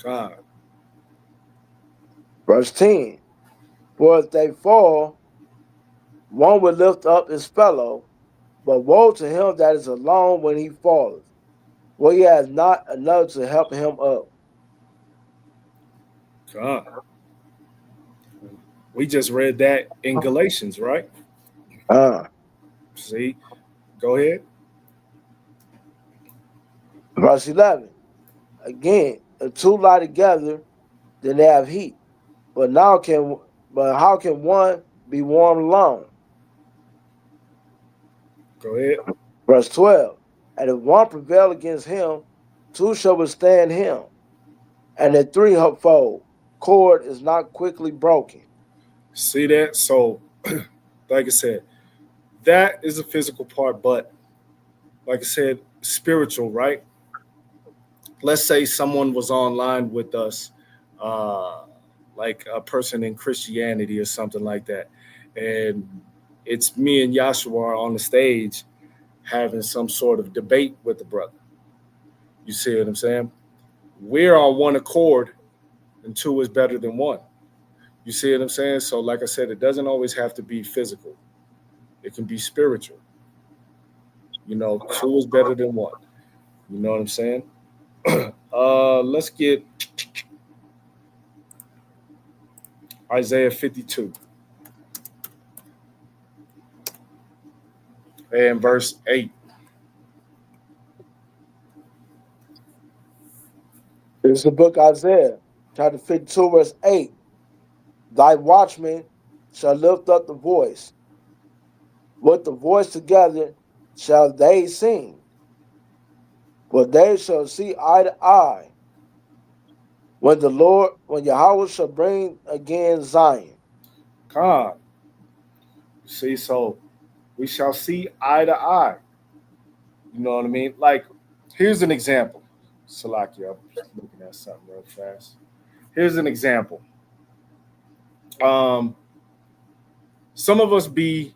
God. Verse 10. For if they fall, one will lift up his fellow, but woe to him that is alone when he falleth, for he has not another to help him up. God. We just read that in Galatians, right? See? Go ahead. Verse 11. Again, if two lie together, then they have heat. But how can one be warm alone? Go ahead. Verse 12. And if one prevail against him, two shall withstand him. And the threefold cord is not quickly broken. See that? So, like I said, that is a physical part, but like I said, spiritual, right? Let's say someone was online with us, like a person in Christianity or something like that, and it's me and Yahshua on the stage having some sort of debate with the brother. You see what I'm saying? We're on one accord, and two is better than one. You see what I'm saying? So, like I said, it doesn't always have to be physical. It can be spiritual. You know, two is better than one. You know what I'm saying? Let's get Isaiah 52 and verse 8. This is the book Isaiah, chapter 52, verse 8. Thy watchmen shall lift up the voice. With the voice together shall they sing. For they shall see eye to eye. When Yahweh shall bring again Zion. God. See, so we shall see eye to eye. You know what I mean? Like, here's an example. Salakia, I'm just looking at something real fast. Here's an example. Some of us be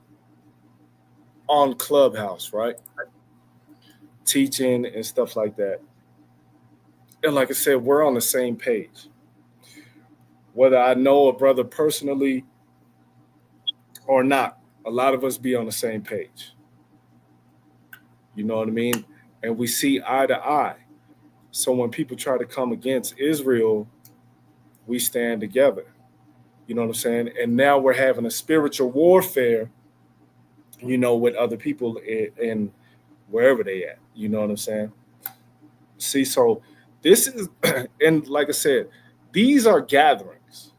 on Clubhouse, right? Teaching and stuff like that. And like I said, we're on the same page. Whether I know a brother personally or not, a lot of us be on the same page. You know what I mean? And we see eye to eye. So when people try to come against Israel, we stand together. You know what I'm saying? And now we're having a spiritual warfare, you know, with other people in wherever they at. You know what I'm saying? See, so this is, and like I said, these are gatherings.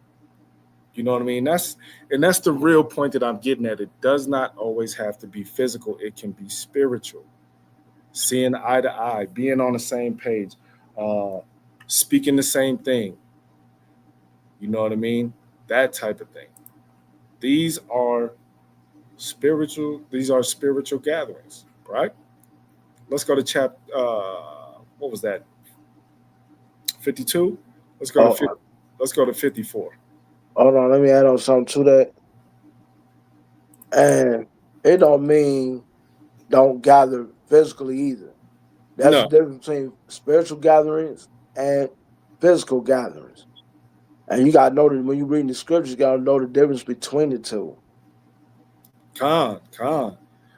You know what I mean? That's the real point that I'm getting at. It does not always have to be physical. It can be spiritual. Seeing eye to eye, being on the same page, speaking the same thing. You know what I mean? That type of thing. These are spiritual gatherings, right? Let's go to chapter, what was that? 52? Let's go to 54. Hold on, let me add on something to that. And it don't mean don't gather physically either. That's the difference between spiritual gatherings and physical gatherings. And you got to know that when you're reading the scriptures, you got to know the difference between the two. Con.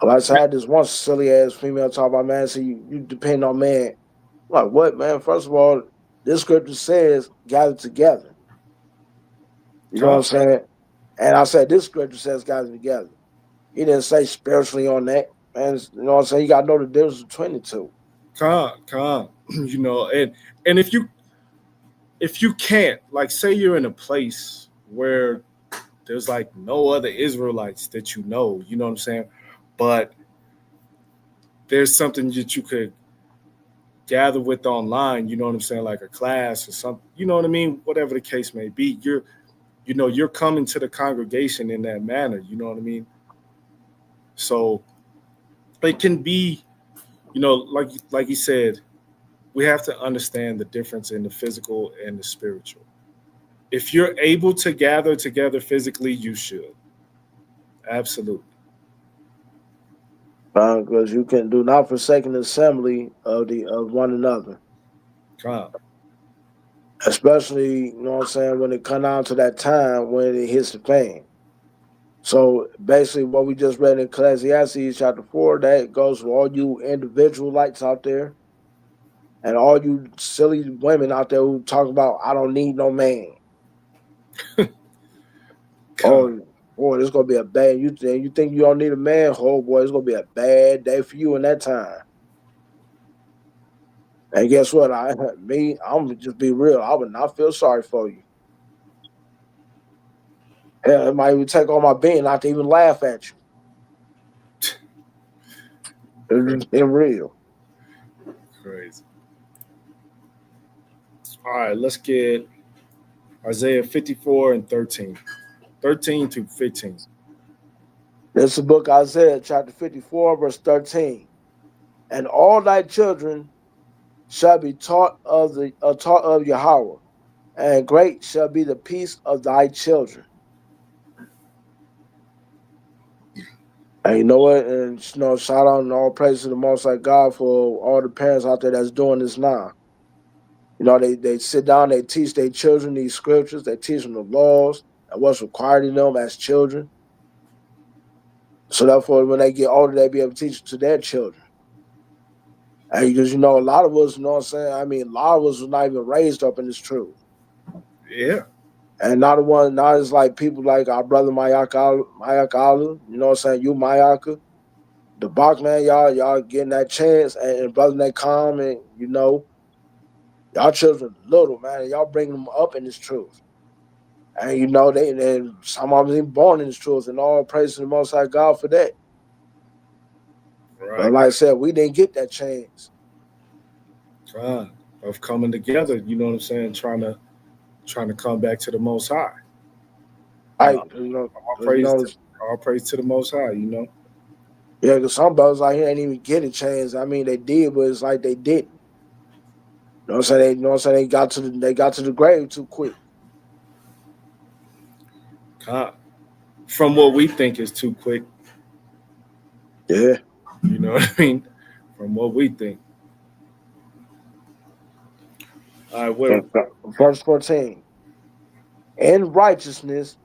Like I had this one silly ass female talk about, man, so you depend on man. I'm like, what, man? First of all, this scripture says gather together. You know what I'm saying? And I said, this scripture says gather together. He didn't say spiritually on that. Man, you know what I'm saying? You got to know the difference between the two. Con. You know, and if you can't, like, say you're in a place where there's like no other Israelites that you know what I'm saying? But there's something that you could gather with online, you know what I'm saying, like a class or something, you know what I mean, whatever the case may be, you're coming to the congregation in that manner, you know what I mean? So it can be, like you said, we have to understand the difference in the physical and the spiritual. If you're able to gather together physically, you should. Absolutely. Because you can do not forsake an assembly of one another. Come. Especially, you know what I'm saying, when it come down to that time when it hits the fan. So basically what we just read in Ecclesiastes chapter 4, that goes for all you individual lights out there and all you silly women out there who talk about, I don't need no man. Oh, boy, this going to be a bad, you think you don't need a man? Oh, boy, it's going to be a bad day for you in that time. And guess what? I'm going to just be real. I would not feel sorry for you. Hell, it might even take all my being not to even laugh at you. It's real. Crazy. All right, let's get Isaiah 54 and 13. 13 to 15. This is the book Isaiah, chapter 54, verse 13. And all thy children shall be taught of Yahweh, and great shall be the peace of thy children. And you know what? And shout out and all praise to the Most High God for all the parents out there that's doing this now. You know, they sit down, they teach their children these scriptures, they teach them the laws and what's required of them as children. So therefore, when they get older, they be able to teach it to their children. And because, a lot of us, you know what I'm saying? I mean, a lot of us was not even raised up in this truth. Yeah. And not it's like people like our brother Mayaka, you know what I'm saying? You Mayaka, the Bach man, y'all getting that chance, and brother they come, and y'all children little, man, and y'all bring them up in this truth. And they some of them even born in this truth, and all praise to the Most High God for that. Right. But like I said, we didn't get that chance. Of coming together, you know what I'm saying, trying to come back to the Most High. All praise to the Most High, Yeah, because some brothers out here ain't even get a chance. I mean, they did, but it's like they didn't. You know what I'm saying? They got to the grave too quick. From what we think is too quick. Yeah. You know what I mean? From what we think. All right, verse 14. In righteousness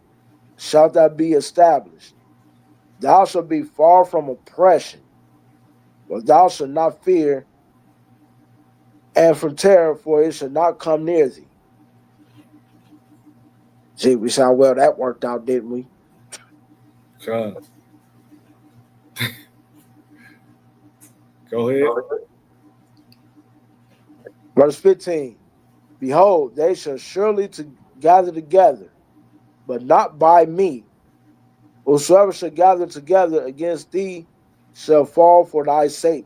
shalt thou be established. Thou shalt be far from oppression, but thou shalt not fear, and from terror, for it shall not come near thee. See, we saw well that worked out, didn't we? Go ahead. Verse 15. Behold, they shall surely gather together, but not by me. Whosoever shall gather together against thee shall fall for thy sake.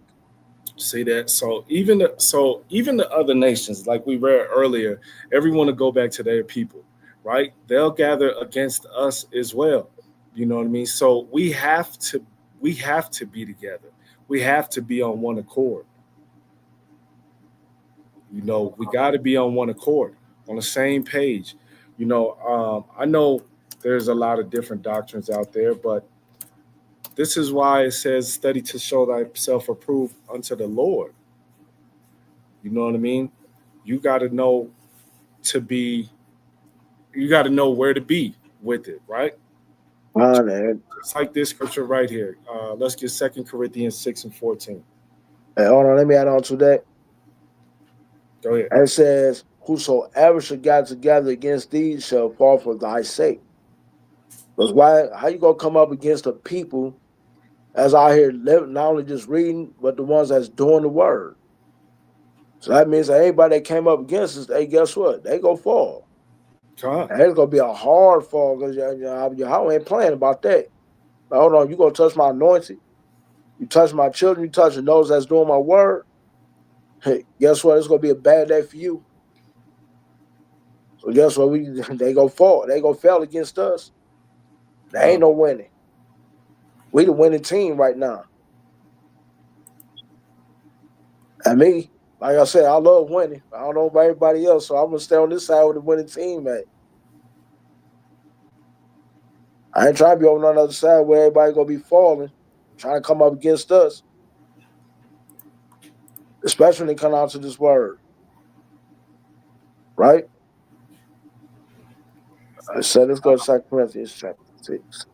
See that? So even the other nations, like we read earlier, everyone will go back to their people, right? They'll gather against us as well. You know what I mean? So we have to be together. We have to be on one accord. We got to be on one accord, on the same page. I know there's a lot of different doctrines out there, but this is why it says, study to show thyself approved unto the Lord. You know what I mean? You got to know where to be with it, right? It's like this scripture right here. Let's get 2 Corinthians 6 and 14. Hey, hold on, let me add on to that. Go ahead. It says, whosoever shall gather together against thee shall fall for thy sake. Because how you going to come up against the people as out here living, not only just reading, but the ones that's doing the word? So that means that anybody that came up against us, hey, guess what? They go fall. And it's going to be a hard fall because Yahweh ain't playing about that. But hold on, you going to touch my anointing? You touch my children, you touching those that's doing my word? Hey, guess what? It's gonna be a bad day for you. So guess what? They go fall. They go fail against us. There ain't no winning. We the winning team right now. And me, like I said, I love winning. I don't know about everybody else, so I'm gonna stay on this side with the winning team, man. I ain't trying to be over on the other side where everybody gonna be falling, trying to come up against us. Especially when they come out to this word. Right? I said let's go to 2 Corinthians chapter 6.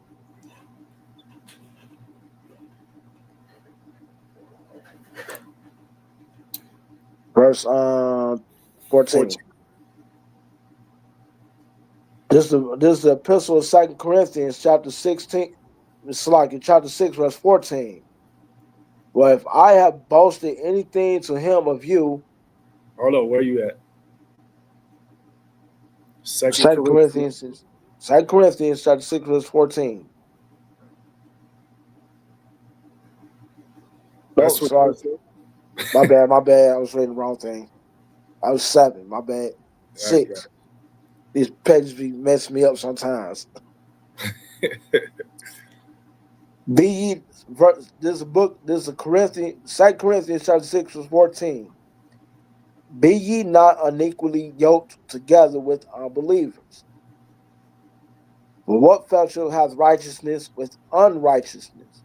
Verse 14. This is the epistle of 2 Corinthians chapter 16. It's like in chapter 6, verse 14. Well, if I have boasted anything to him of you. Hold on, where you at? 2 Corinthians chapter 6, verse 14. That's Oh, sorry. My bad. I was reading the wrong thing. I was 7. My bad. 6. These pages be messing me up sometimes. Be ye, this is a book, this is a Corinthians, 2 Corinthians chapter 6, verse 14. Be ye not unequally yoked together with unbelievers. For what fellowship hath righteousness with unrighteousness?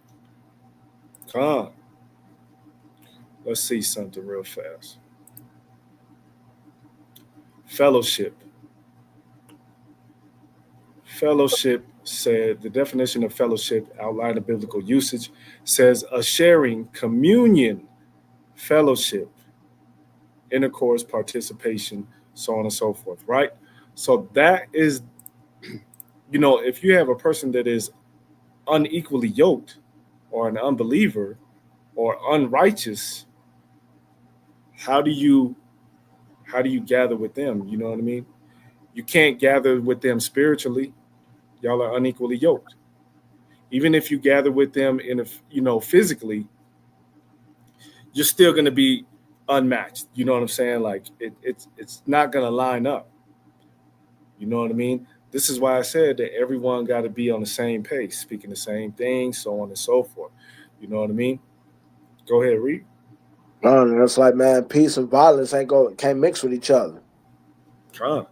Come on. Let's see something real fast. Fellowship. Fellowship said, the definition of fellowship outlined in biblical usage says a sharing, communion, fellowship, intercourse, participation, so on and so forth, right? So that is, if you have a person that is unequally yoked or an unbeliever or unrighteous, how do you gather with them? You know what I mean? You can't gather with them spiritually. Y'all are unequally yoked. Even if you gather with them physically, you're still going to be unmatched. You know what I'm saying? Like it's not going to line up. You know what I mean? This is why I said that everyone got to be on the same pace, speaking the same thing, so on and so forth. You know what I mean? Go ahead, read. It's like, man, peace and violence can't mix with each other. Come.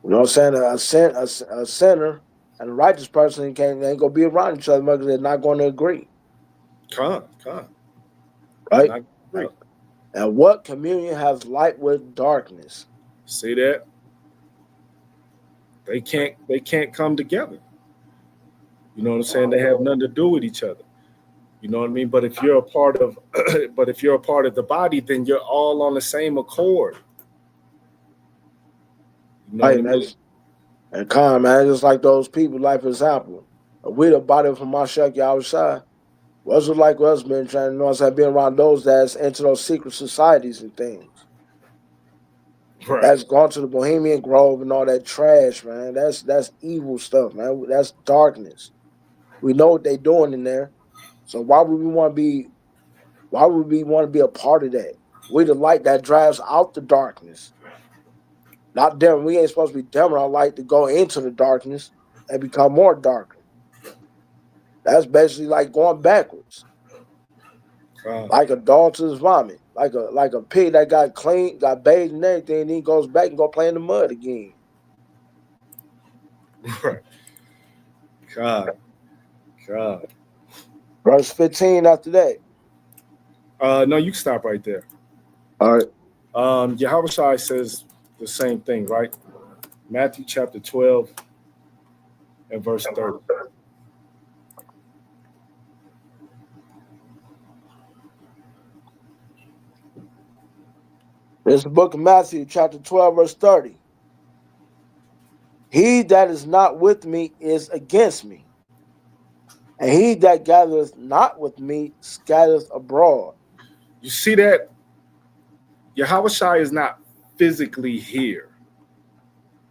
You know what I'm saying? A sinner and a righteous person ain't gonna be around each other because they're not going to agree. Come. Right? And what communion has light with darkness? See that? They can't come together. You know what I'm saying? They have nothing to do with each other. You know what I mean? But if you're a part of the body, then you're all on the same accord. You know what I mean? And Con, man, just like those people, like for example, we the body from Mashak Yahushua. What's it like us, man, trying to being around those that's into those secret societies and things? Right. That's gone to the Bohemian Grove and all that trash, man. That's evil stuff, man. That's darkness. We know what they're doing in there. So why would we want to be a part of that? We the light that drives out the darkness. Not dim. We ain't supposed to be dimming our light to go into the darkness and become more darker. That's basically like going backwards. Like a dog to his vomit. Like a pig that got clean, got bathed and everything, and he goes back and go play in the mud again. Right. God. Verse 15 after that. No, you can stop right there. All right. Yahushua says the same thing, right? Matthew chapter 12 and verse 30. This is the book of Matthew, chapter 12, verse 30. He that is not with me is against me, and he that gathereth not with me scattereth abroad. You see that? Yahushua is not physically here.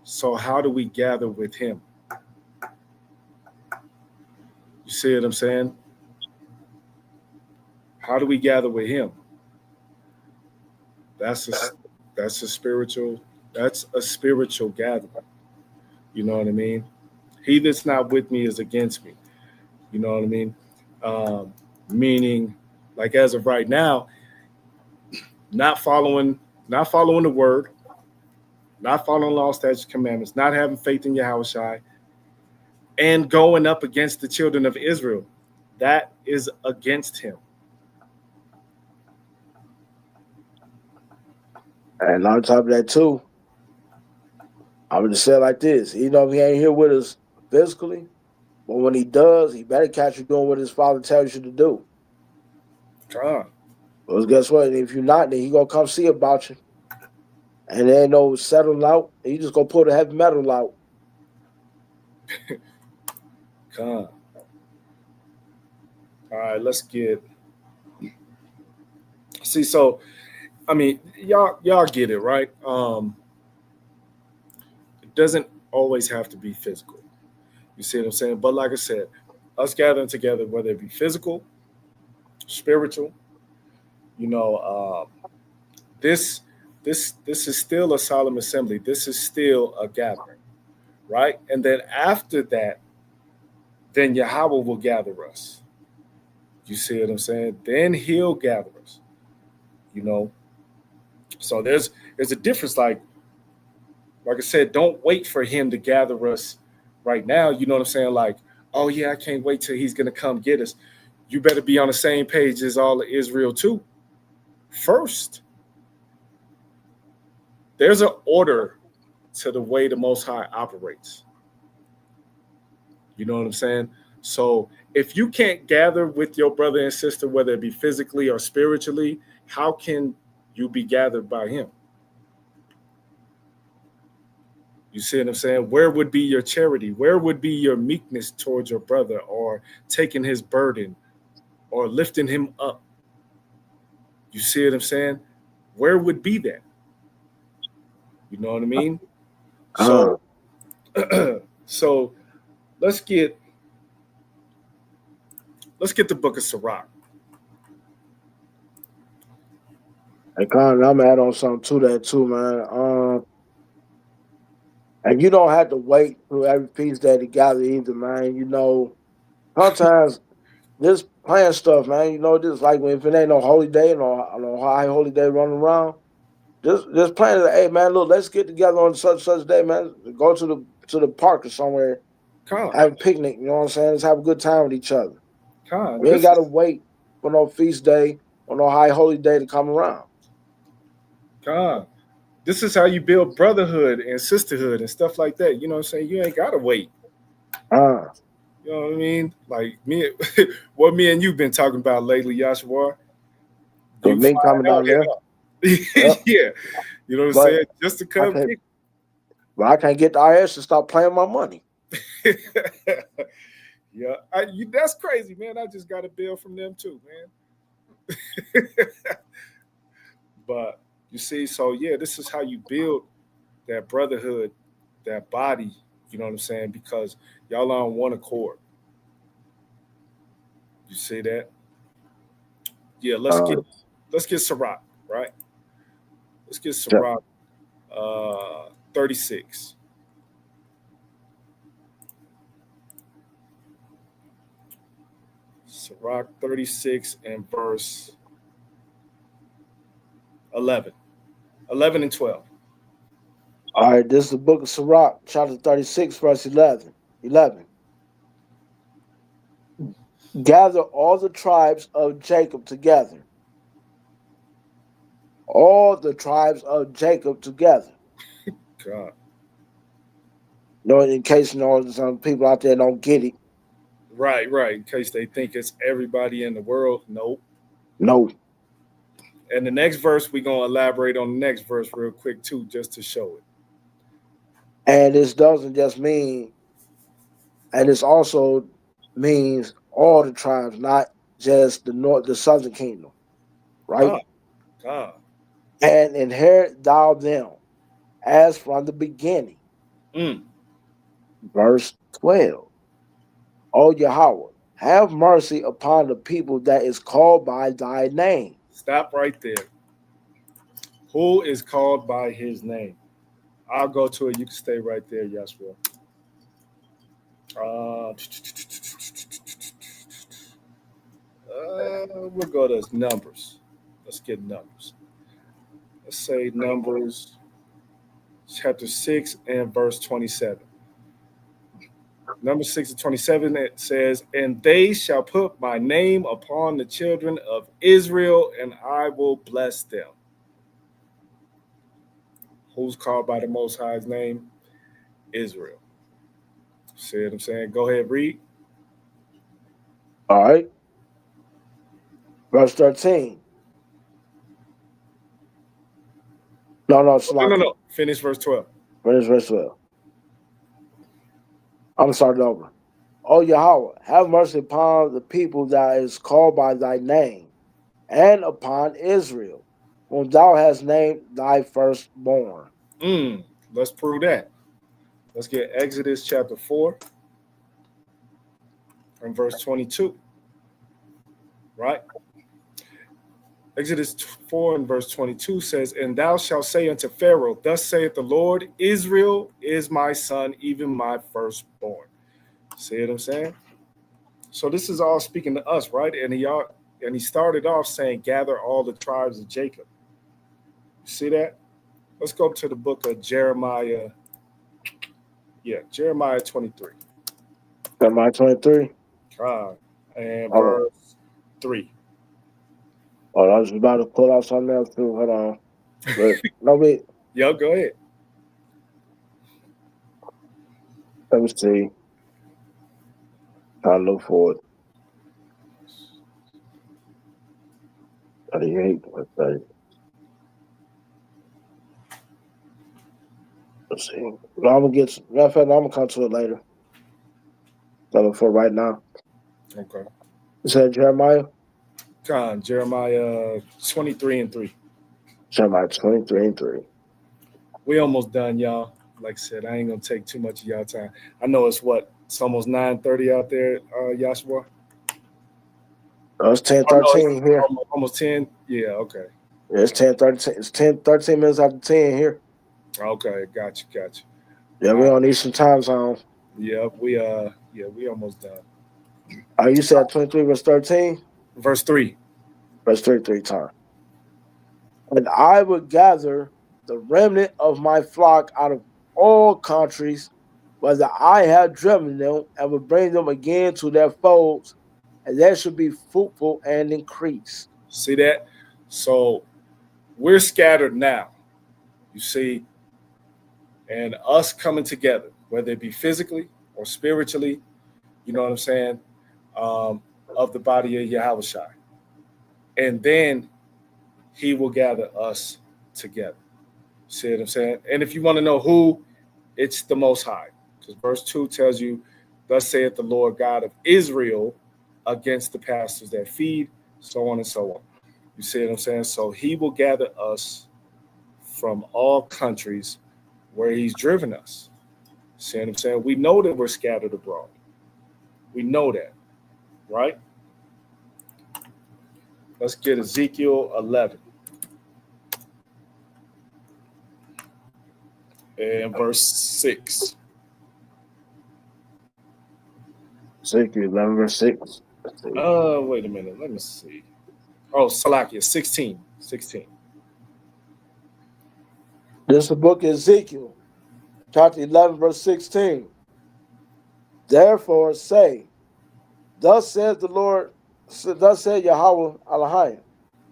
So how do we gather with him? You see what I'm saying? How do we gather with him? That's a spiritual gathering. You know what I mean? He that's not with me is against me. You know what I mean? Um, Meaning, like as of right now, not following the word, not following law, statutes, commandments, not having faith in Yahushua, and going up against the children of Israel. That is against him. And on top of that too, I would just say it like this: he he ain't here with us physically, but when he does, he better catch you doing what his father tells you to do. God. Because guess what? If you're not, then he gonna come see about you. And there ain't no settling out. You just gonna pull the heavy metal out. God. All right, let's get. See, so I mean, y'all get it, right? It doesn't always have to be physical. You see what I'm saying? But like I said, us gathering together, whether it be physical, spiritual, you know, this is still a solemn assembly. This is still a gathering, right? And then after that, then Yahweh will gather us. You see what I'm saying? Then He'll gather us. You know, so there's a difference. Like I said, don't wait for Him to gather us right now. You know what I'm saying? Like, oh yeah, I can't wait till He's gonna come get us. You better be on the same page as all of Israel too. First, there's an order to the way the Most High operates. You know what I'm saying? So if you can't gather with your brother and sister, whether it be physically or spiritually, how can you be gathered by Him? You see what I'm saying? Where would be your charity? Where would be your meekness towards your brother, or taking his burden, or lifting him up? You see what I'm saying? Where would be that? You know what I mean? So, so let's get the book of Sirach. Hey, Con, I'm gonna add on something to that too, man. And you don't have to wait through every feast day to gather either, man. You know, sometimes this playing stuff, man. You know, this like if it ain't no holy day, no high holy day running around. Just playing that, hey man, look, let's get together on such day, man. Go to the park or somewhere, have a picnic. You know what I'm saying? Let's have a good time with each other. We ain't gotta wait for no feast day or no high holy day to come around. This is how you build brotherhood and sisterhood and stuff like that. You know what I'm saying? You ain't gotta wait. You know what I mean? Like what me and you've been talking about lately, Yashua. Me coming down there. Yep. Yeah. You know what I'm saying? Just to come kick. Well, I can't get the IRS to stop playing my money. Yeah. That's crazy, man. I just got a bill from them too, man. But you see, so yeah, this is how you build that brotherhood, that body, you know what I'm saying? Because y'all are on one accord. You see that? Yeah, let's get Sirach, right? Let's get Sirach 36. Sirach 36 and verse 11 and 12. All right, this is the book of Sirach, chapter 36, verse 11. Gather all the tribes of Jacob together. All the tribes of Jacob together. God. You know, in case some people out there don't get it. Right. In case they think it's everybody in the world. Nope. No. And the next verse, we're going to elaborate on the next verse real quick, too, just to show it. And this doesn't just mean, and this also means all the tribes, not just the southern kingdom, right? God. And inherit thou them as from the beginning. Verse 12. O Yahweh, have mercy upon the people that is called by thy name. Stop right there. Who is called by his name? I'll go to it. You can stay right there, Yashua. We'll go to Numbers. Let's get Numbers. Let's say Numbers chapter 6 and verse 27. Number 6 and 27, it says, "And they shall put my name upon the children of Israel, and I will bless them." Who's called by the Most High's name? Israel. See what I'm saying? Go ahead, read. All right. Verse 13. No. Finish verse 12. Finish verse 12. I'm starting over. O Yahweh, have mercy upon the people that is called by thy name, and upon Israel, whom thou hast named thy firstborn. Let's prove that. Let's get Exodus chapter 4 and verse 22. Right? Exodus 4 and verse 22 says, "And thou shalt say unto Pharaoh, Thus saith the Lord, Israel is my son, even my firstborn." See what I'm saying? So this is all speaking to us, right? And he started off saying, "Gather all the tribes of Jacob." You see that? Let's go to the book of Jeremiah. Yeah, Jeremiah 23. Jeremiah 23. And verse 3. Oh, I was about to pull out something else too. Hold on. But, no, wait. Yo, go ahead. Let me see. Try to look for it. 38. Let's see. Well, I'm gonna come to it later. Looking for right now. Okay. You said Jeremiah? Jeremiah 23 and 3. Jeremiah 23 and 3. We almost done, y'all. Like I said, I ain't gonna take too much of y'all time. I know it's almost 9:30 out there, Yashua. It's 10:13 here. Almost 10. Yeah, okay. Yeah, it's 10:13. It's 13 minutes after 10 here. Okay, got you. Yeah, we on Eastern time zone. Yeah, we almost done. You said 23 verse 13? Verse 3. Verse 3 times. "And I would gather the remnant of my flock out of all countries, whether I have driven them, and would bring them again to their folds, and they should be fruitful and increase." See that? So we're scattered now, you see, and us coming together, whether it be physically or spiritually, you know what I'm saying, of the body of Yahushua. And then he will gather us together. See what I'm saying? And if you want to know who, it's the Most High. Because verse 2 tells you, "Thus saith the Lord God of Israel against the pastors that feed," so on and so on. You see what I'm saying? So he will gather us from all countries where he's driven us. See what I'm saying? We know that we're scattered abroad. We know that, right? Let's get Ezekiel 11. And verse 6. Ezekiel 11 verse 6. Wait a minute. Let me see. Oh, Salakia, 16. This is the book of Ezekiel, chapter 11, verse 16. "Therefore say, Thus says the Lord, thus said Yahweh Elohim,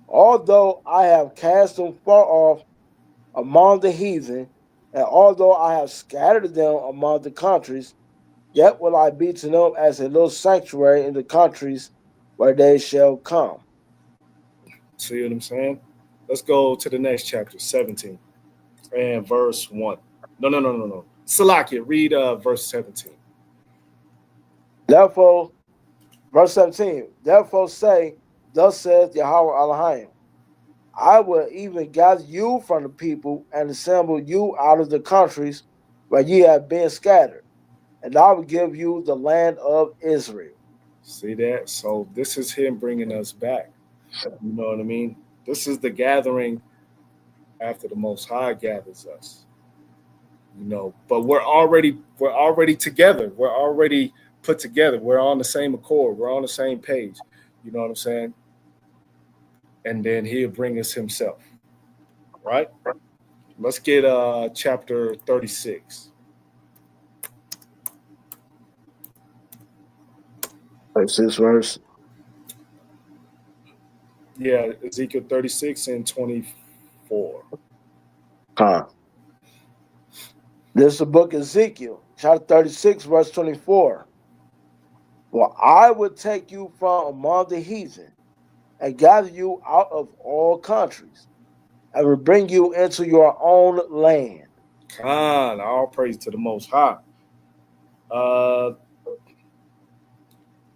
although I have cast them far off among the heathen, and although I have scattered them among the countries, yet will I be to them as a little sanctuary in the countries where they shall come." See what I'm saying? Let's go to the next chapter, 17, and verse 1. No. Salakia, read verse 17. "Therefore," verse 17, "Therefore say, Thus saith Yahweh Elohim, I will even gather you from the people and assemble you out of the countries where ye have been scattered, and I will give you the land of Israel." See that? So this is him bringing us back. You know what I mean? This is the gathering after the Most High gathers us. But we're already together. We're already put together. We're on the same accord. We're on the same page. You know what I'm saying? And then he'll bring us himself. Right? Let's get chapter 36. This verse. Yeah, Ezekiel 36 and 24. This is the book of Ezekiel, chapter 36, verse 24. For I will take you from among the heathen and gather you out of all countries, and will bring you into your own land. All praise to the Most High.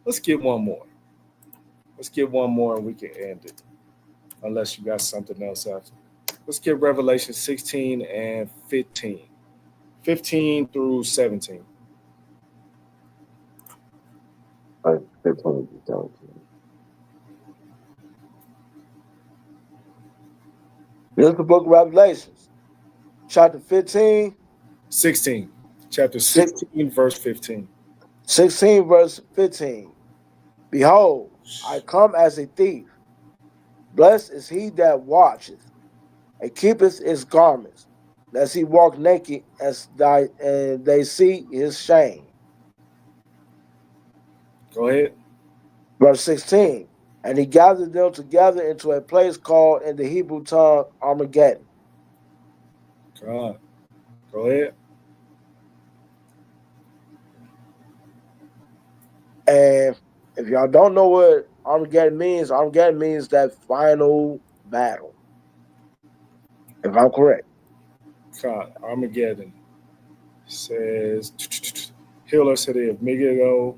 Let's get one more. Let's get one more and we can end it. Unless you got something else after. Let's get Revelation 16 and 15. 15 through 17. This is the book of Revelations, chapter 15. 16. Chapter 16, verse 15. 16, verse 15. Behold, I come as a thief. Blessed is he that watcheth and keepeth his garments, lest he walk naked and they see his shame. Go ahead. Verse 16. And he gathered them together into a place called in the Hebrew tongue Armageddon. Go ahead. And if y'all don't know what Armageddon means that final battle. If I'm correct. Armageddon says, Healer City of Megiddo.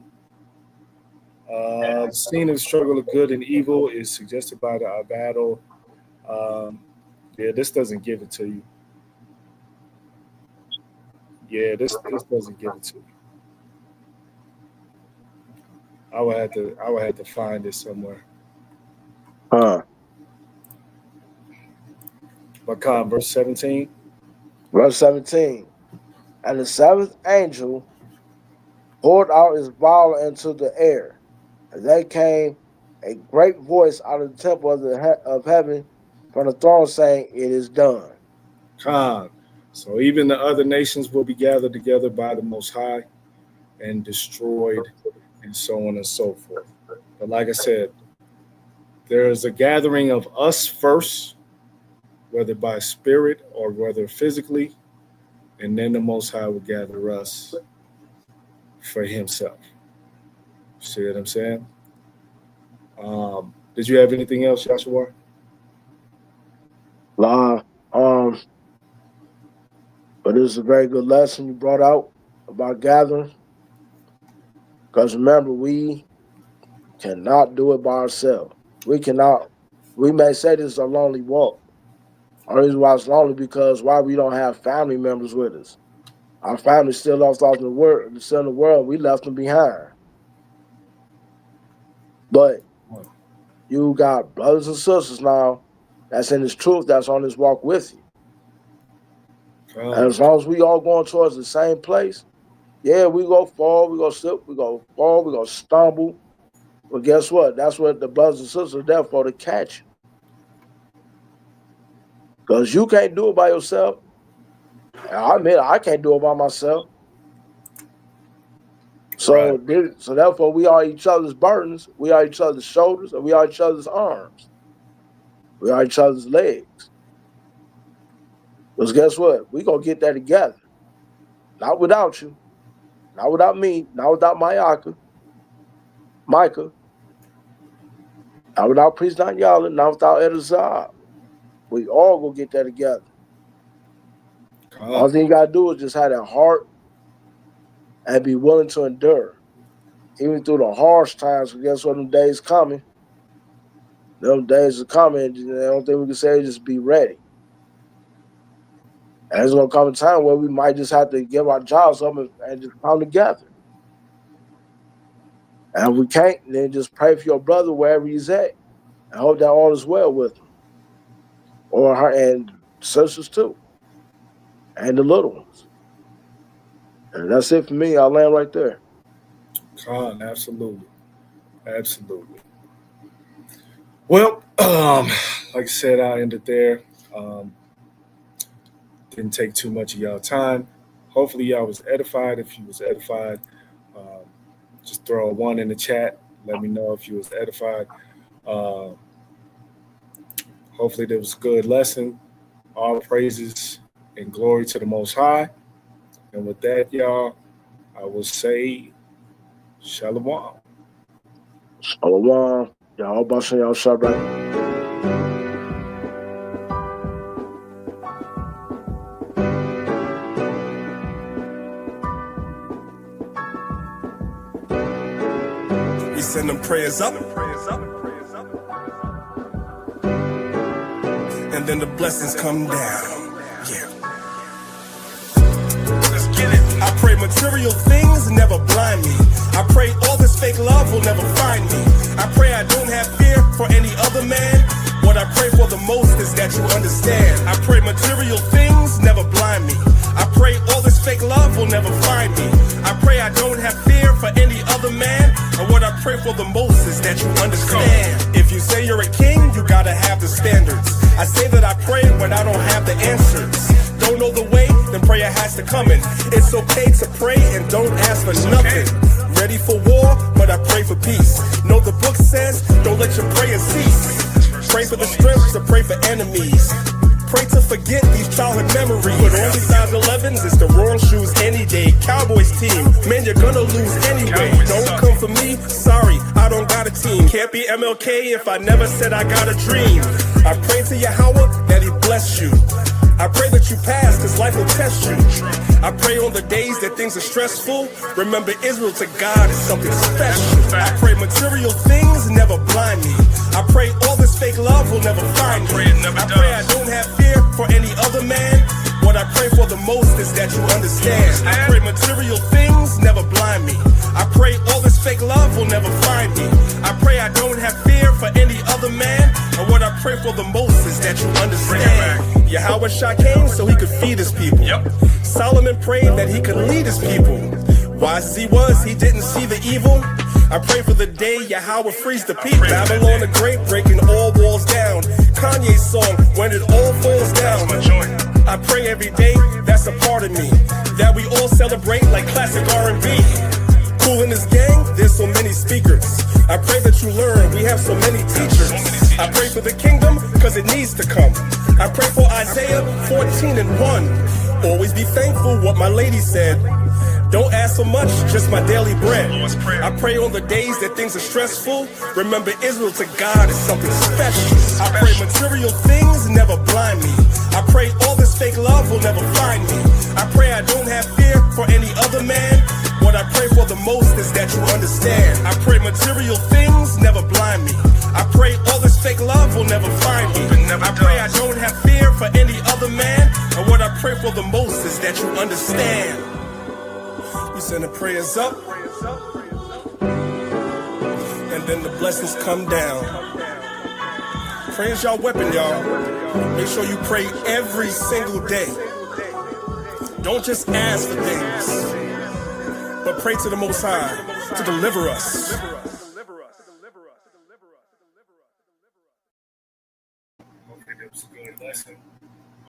The scene of the struggle of good and evil is suggested by the battle. This doesn't give it to you. This doesn't give it to you. I would have to find it somewhere. But verse 17. Verse 17. And the seventh angel poured out his vial into the air, and there came a great voice out of the temple of heaven from the throne saying, "It is done." So even the other nations will be gathered together by the Most High and destroyed, and so on and so forth. But like I said, there is a gathering of us first, whether by spirit or whether physically, and then the Most High will gather us for himself. See what I'm saying? Did you have anything else, Joshua? But this is a very good lesson you brought out about gathering. Because remember, we cannot do it by ourselves. We may say this is a lonely walk. The reason why it's lonely because we don't have family members with us. Our family still lost off in the world. We left them behind. But you got brothers and sisters now that's in this truth, that's on this walk with you. And as long as we all going towards the same place, we go fall, we go slip, we go fall, we go stumble. But guess what? That's what the brothers and sisters are there for, to catch you. Because you can't do it by yourself. I admit I can't do it by myself. So therefore, we are each other's burdens, we are each other's shoulders, and we are each other's arms. We are each other's legs. Because guess what? We're going to get that together. Not without you. Not without me. Not without Micah. Not without Priest Danyala. Not without Edazah. We all going to get that together. All thing you got to do is just have that heart and be willing to endure. Even through the harsh times, guess what? Them days coming. Them days are coming. The only thing we can say is just be ready. And there's going to come a time where we might just have to give our jobs up and just come together. And if we can't, then just pray for your brother wherever he's at and hope that all is well with him or her, and sisters too, and the little ones. And that's it for me. I'll land right there. Con, absolutely. Absolutely. Well, like I said, I'll end it there. Didn't take too much of y'all time. Hopefully y'all was edified. If you was edified, just throw a 1 in the chat. Let me know if you was edified. Hopefully there was a good lesson. All praises and glory to the Most High. And with that, y'all, I will say Shalom. Shalom. Y'all about y'all Shabbat. We send them prayers up. And then the blessings come down. Yeah. Let's get it. I pray material things never blind me. I pray all this fake love will never find me. I pray I don't have fear for any other man. What I pray for the most is that you understand. I pray material things never blind me. I pray all this fake love will never find me. I pray I don't have fear for any other man. And what I pray for the most is that you understand. If you say you're a king, you gotta have the standards. I say that I pray when I don't have the answers. Don't know the way, then prayer has to come in. It's okay to pray and don't ask for nothing. Ready for war, but I pray for peace. Know the book says, don't let your prayers cease. Pray for the strength to pray for enemies. Pray to forget these childhood memories. But only size 11s is the wrong shoes any day. Cowboys team, man, you're gonna lose anyway. Don't come for me, sorry, I don't got a team. Can't be MLK if I never said I got a dream. I pray to Yahweh that he bless you. I pray that you pass, cause life will test you. I pray on the days that things are stressful. Remember, Israel to God is something special. I pray material things never blind me. I pray all this fake love will never find me. I pray I don't have fear for any other man. What I pray for the most is that you understand. I pray material things never blind me. I pray all this fake love will never find me. I pray I don't have fear for any other man. And what I pray for the most is that you understand. Yahweh Shah came so he could feed his people. Solomon prayed that he could lead his people. Wise as he was, he didn't see the evil. I pray for the day Yahweh frees the people. Babylon the Great breaking all walls down. Kanye's song, when it all falls down. I pray every day, that's a part of me, that we all celebrate like classic R&B. Cool in this gang, there's so many speakers. I pray that you learn, we have so many teachers. I pray for the kingdom, cause it needs to come. I pray for Isaiah 14:1. Always be thankful, what my lady said. Don't ask for much, just my daily bread. I pray on the days that things are stressful. Remember, Israel to God is something special. I pray material things never blind me. I pray all this fake love will never find me. I pray I don't have fear for any other man. What I pray for the most is that you understand. I pray material things never blind me. I pray all this fake love will never find me. I pray I don't have fear for any other man. And what I pray for the most is that you understand. We send the prayers up, and then the blessings come down. Prayer's y'all weapon, y'all. Make sure you pray every single day. Don't just ask for things, but pray to the Most High to deliver us. Hopefully that was a good lesson.